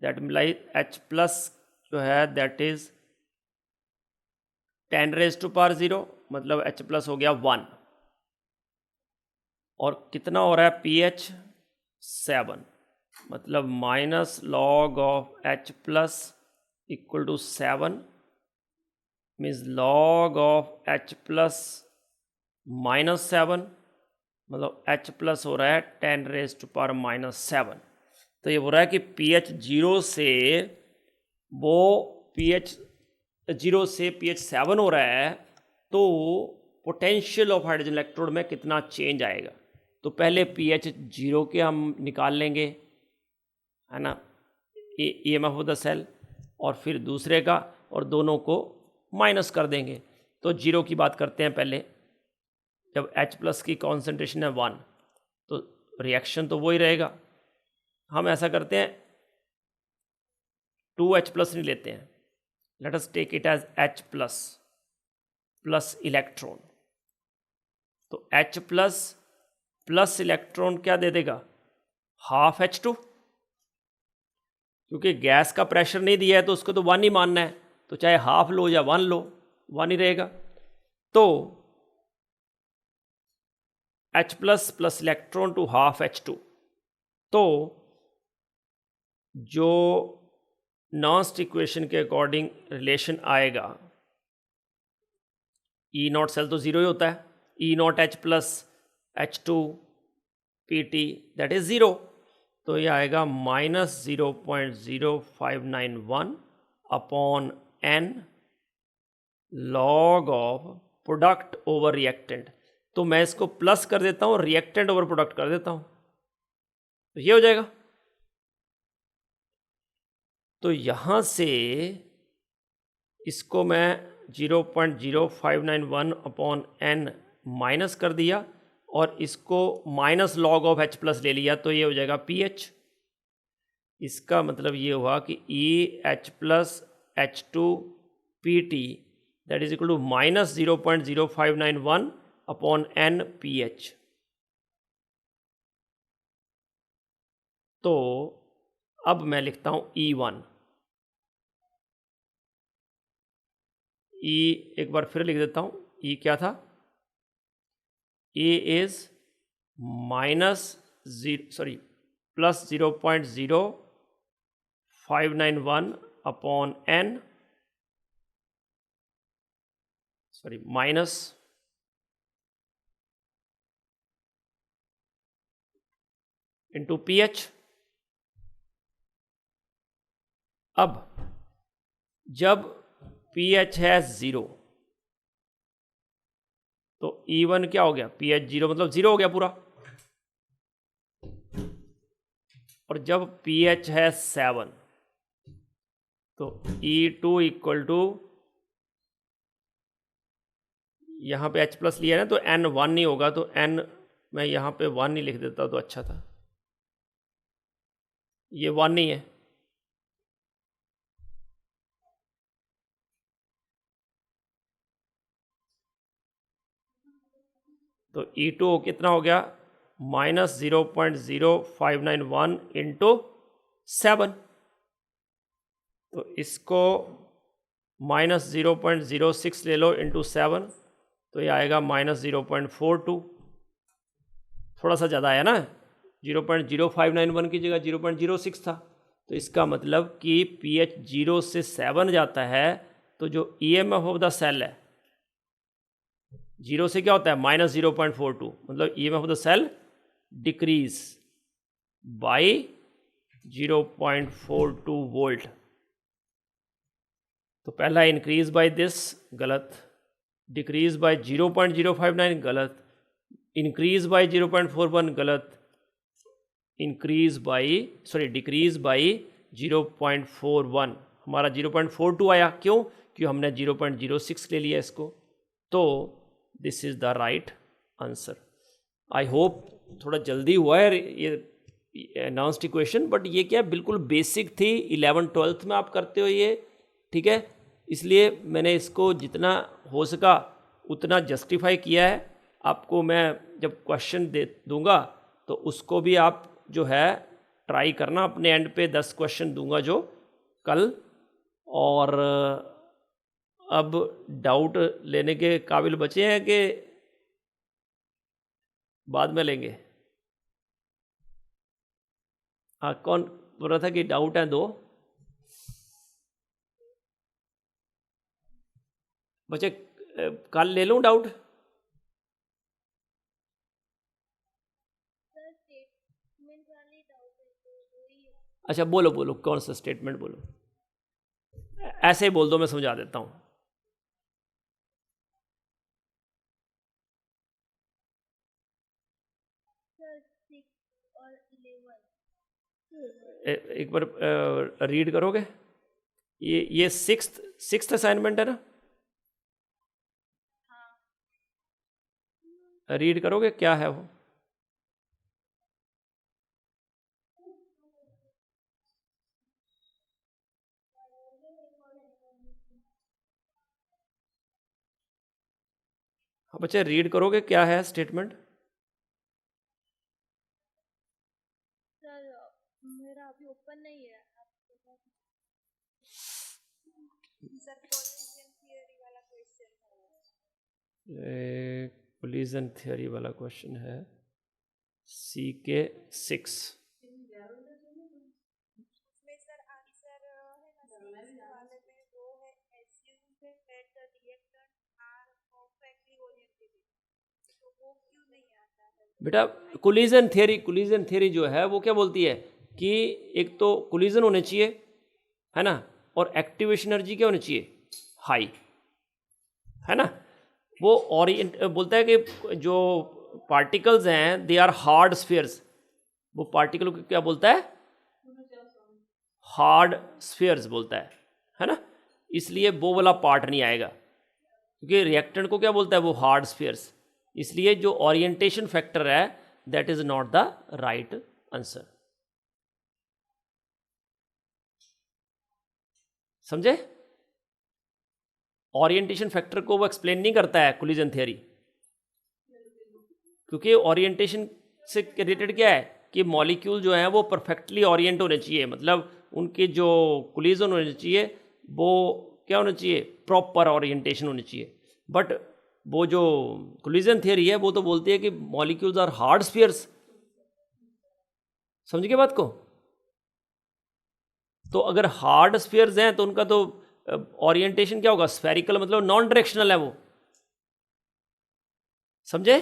that implies H plus जो है that is 10 raise to power 0, मतलब H प्लस हो गया 1, और कितना हो रहा है pH 7, मतलब minus log of H plus equal to 7 means log of H plus minus 7, मतलब H प्लस हो रहा है 10 रेज टू पावर माइनस 7। तो ये हो रहा है कि pH 0 से वो pH 0 से pH 7 हो रहा है, तो पोटेंशियल ऑफ हाइड्रोजन इलेक्ट्रोड में कितना चेंज आएगा। तो पहले pH 0 के हम निकाल लेंगे, है ना, EMF ऑफ द सेल, और फिर दूसरे का, और दोनों को माइनस कर देंगे। तो 0 की बात करते हैं पहले। जब H प्लस की कॉन्सेंट्रेशन है 1, तो रिएक्शन तो वही रहेगा। हम ऐसा करते हैं 2H प्लस नहीं लेते हैं, let us take it as H plus plus electron. तो H प्लस प्लस इलेक्ट्रॉन क्या दे देगा? हाफ H2, क्योंकि गैस का प्रेशर नहीं दिया है तो उसको तो 1 ही मानना है, तो चाहे हाफ लो या 1 लो 1 ही रहेगा। तो H plus plus electron to half H2, तो जो नॉन्स्ट इक्वेशन के अकॉर्डिंग रिलेशन आएगा, E नॉट सेल तो 0 ही होता है, E nought H plus H2 PT that is 0, तो ये आएगा minus 0.0591 upon N log of product over reactant. तो मैं इसको प्लस कर देता हूँ, रिएक्टेंट ओवर प्रोडक्ट कर देता हूँ, तो ये हो जाएगा। तो यहाँ से इसको मैं 0.0591 अपॉन N माइनस कर दिया, और इसको minus log of H plus ले लिया, तो ये हो जाएगा pH। इसका मतलब ये हुआ कि EH plus H2 PT that is equal to minus 0.0591 upon N pH। तो अब मैं लिखता हूँ E1। E एक बार फिर लिख देता हूँ, E क्या था? E is plus 0.0591 upon N, minus into pH। अब जब pH है 0, तो E1 क्या हो गया? pH 0 मतलब 0 हो गया पूरा। और जब pH है 7, तो E2 इक्वल टू, यहाँ पे H प्लस लिया है ना, तो N 1 नहीं होगा, तो N मैं यहाँ पे 1 नहीं लिख देता तो अच्छा था, ये 1 नहीं है। तो E2 कितना हो गया? माइनस 0.0591 इंटू 7, तो इसको माइनस 0.06 ले लो इंटू 7, तो ये आएगा माइनस 0.42, थोड़ा सा ज़्यादा आया ना, 0.0591 की जगह 0.06 था। तो इसका मतलब कि pH 0 से 7 जाता है तो जो EMF ऑफ द सेल है, 0 से क्या होता है -0.42, मतलब EMF of the cell decrease by 0.42 volt. तो पहला इंक्रीज बाय दिस गलत, डिक्रीज बाय 0.059 गलत, इंक्रीज बाय 0.41 गलत, डिक्रीज बाय 0.41, हमारा 0.42 आया। क्यों? क्योंकि हमने 0.06 ले लिया इसको। तो this is the right answer. I hope थोड़ा जल्दी हुआ है ये अनाउंस्ड इक्वेशन, बट ये क्या बिल्कुल बेसिक थी, 11th-12th में आप करते हो ये, ठीक है। इसलिए मैंने इसको जितना हो सका उतना जस्टिफाई किया है। आपको मैं जब क्वेश्चन दे दूंगा तो उसको भी आप जो है ट्राई करना, अपने एंड पे 10 क्वेश्चन दूंगा जो कल। और अब डाउट लेने के काबिल बचे हैं कि बाद में लेंगे? हाँ, कौन बोल रहा था कि डाउट है? 2 बच्चे, कल ले लूँ डाउट? सर स्टेटमेंट वाली डाउट है तो वही है। अच्छा, बोलो बोलो, कौन सा स्टेटमेंट बोलो, ऐसे ही बोल दो, मैं समझा देता हूँ। सर 6 और 11 एक बार रीड करोगे? ये सिक्स्थ असाइनमेंट है ना? रीड करोगे, क्या है वो? हाँ बच्चे, रीड करोगे, क्या है स्टेटमेंट? सर मेरा अभी ओपन नहीं है, आप बता दीजिए। सर कोलिजन थियरी वाला क्वेश्चन है। कोलिजन थियरी वाला क्वेश्चन है, CK 6। उसमें सर आंसर है ना 6 वाले में वो है assume that the reactant are perfectly oriented, तो वो क्यों नहीं आता है? बेटा, कोलिजन थियरी जो है वो क्या बोलती है कि एक तो कोलिजन होने चाहिए, है ना, और एक्टिवेशन एनर्जी क्या होनी चाहिए? हाई, है ना। वो बोलता है कि जो पार्टिकल्स हैं दे आर हार्ड स्फीयर्स। वो पार्टिकल को क्या बोलता है? हार्ड स्फीयर्स बोलता है ना। इसलिए वो वाला पार्ट नहीं आएगा, क्योंकि रिएक्टेंट को क्या बोलता है? वो हार्ड स्फीयर्स। इसलिए जो ओरिएंटेशन फैक्टर है that is not the right answer. समझे? ओरिएंटेशन फैक्टर को वो एक्सप्लेन नहीं करता है कोलिजन थ्योरी, क्योंकि ओरिएंटेशन से रिलेटेड क्या है कि मॉलिक्यूल जो है वो परफेक्टली ओरिएंट होने चाहिए, मतलब उनके जो कोलिजन होने चाहिए वो क्या होना चाहिए? प्रॉपर ओरिएंटेशन होनी चाहिए। बट वो जो कोलिजन थ्योरी है वो तो बोलती है कि मॉलिक्यूल्स आर हार्ड स्फीयर्स। समझ गए बात को? तो अगर हार्ड स्फीयर्स हैं तो उनका तो ओरिएंटेशन क्या होगा? स्फेरिकल, मतलब नॉन डायरेक्शनल है वो। समझे?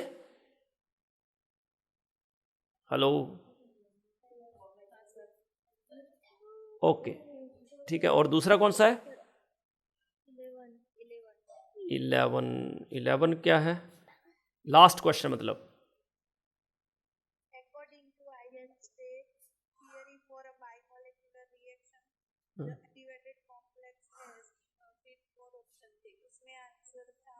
हेलो, ओके, ठीक है। और दूसरा कौन सा है? 11 क्या है? लास्ट क्वेश्चन, मतलब According to Eisenstein theory for a bimolecular reaction, the activated complex has fit for option C. उसमें आंसर था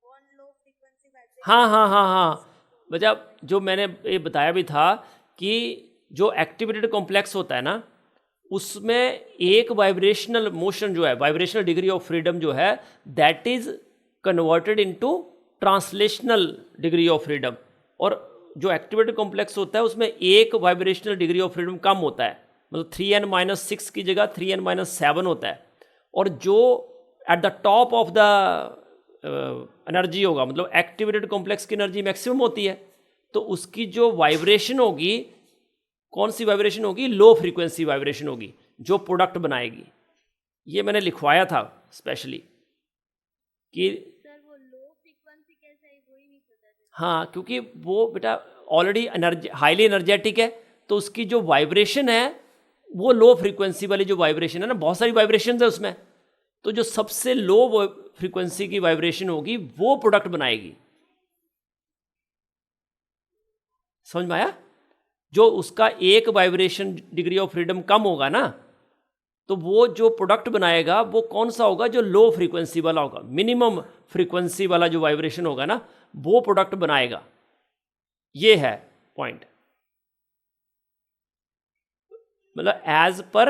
1 low frequency vibration। हाँ, बच्चा, जो मैंने ये बताया भी था कि जो एक्टिवेटेड कॉम्प्लेक्स होता है ना, उसमें एक वाइब्रेशनल मोशन जो है, वाइब्रेशनल डिग्री ऑफ फ्रीडम जो है, that is converted into translational degree of freedom. और जो एक्टिवेटेड कॉम्प्लेक्स होता है उसमें एक वाइब्रेशनल डिग्री ऑफ फ्रीडम कम होता है, मतलब 3n-6 की जगह 3n-7 होता है। और जो at the top of the energy होगा, मतलब एक्टिवेटेड कॉम्प्लेक्स की एनर्जी मैक्सिमम होती है, तो उसकी जो वाइब्रेशन होगी, कौन सी वाइब्रेशन होगी? लो फ्रीक्वेंसी वाइब्रेशन होगी, जो प्रोडक्ट बनाएगी। ये मैंने लिखवाया था स्पेशली कि सर वो लो फ्रीक्वेंसी कैसे आई वही नहीं पता था। हाँ, क्योंकि वो बेटा ऑलरेडी हाईली एनर्जेटिक है, तो उसकी जो वाइब्रेशन है वो लो फ्रीक्वेंसी वाली जो वाइब्रेशन है ना, बहुत सारी वाइब्रेशन है उसमें, तो जो सबसे लो फ्रीक्वेंसी की वाइब्रेशन होगी वो प्रोडक्ट बनाएगी। समझ में आया? जो उसका एक वाइब्रेशन डिग्री ऑफ फ्रीडम कम होगा ना, तो वो जो प्रोडक्ट बनाएगा वो कौन सा होगा? जो लो फ्रीक्वेंसी वाला होगा, मिनिमम फ्रीक्वेंसी वाला जो वाइब्रेशन होगा ना, वो प्रोडक्ट बनाएगा। ये है पॉइंट। मतलब as per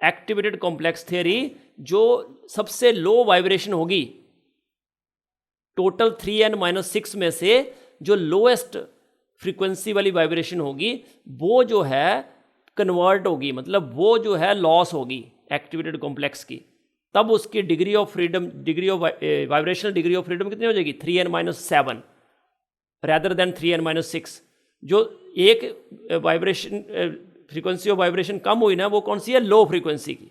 activated complex theory, जो सबसे लो वाइब्रेशन होगी टोटल 3n-6 में से, जो लोएस्ट फ्रीक्वेंसी वाली वाइब्रेशन होगी वो जो है कन्वर्ट होगी, मतलब वो जो है लॉस होगी एक्टिवेटेड कॉम्प्लेक्स की, तब उसकी degree of freedom, degree of vibrational degree of freedom कितनी हो जाएगी? 3n-7 rather than 3n-6। जो एक वाइब्रेशन फ्रीक्वेंसी ऑफ वाइब्रेशन कम हुई ना, वो कौन सी है? लो फ्रीक्वेंसी की।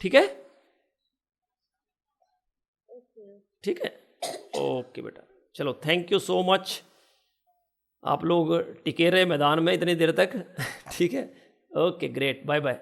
ठीक है? ठीक है, ओके बेटा, चलो थैंक यू सो मच। आप लोग टिके रहे मैदान में इतनी देर तक। ठीक है, ओके ग्रेट, बाय बाय।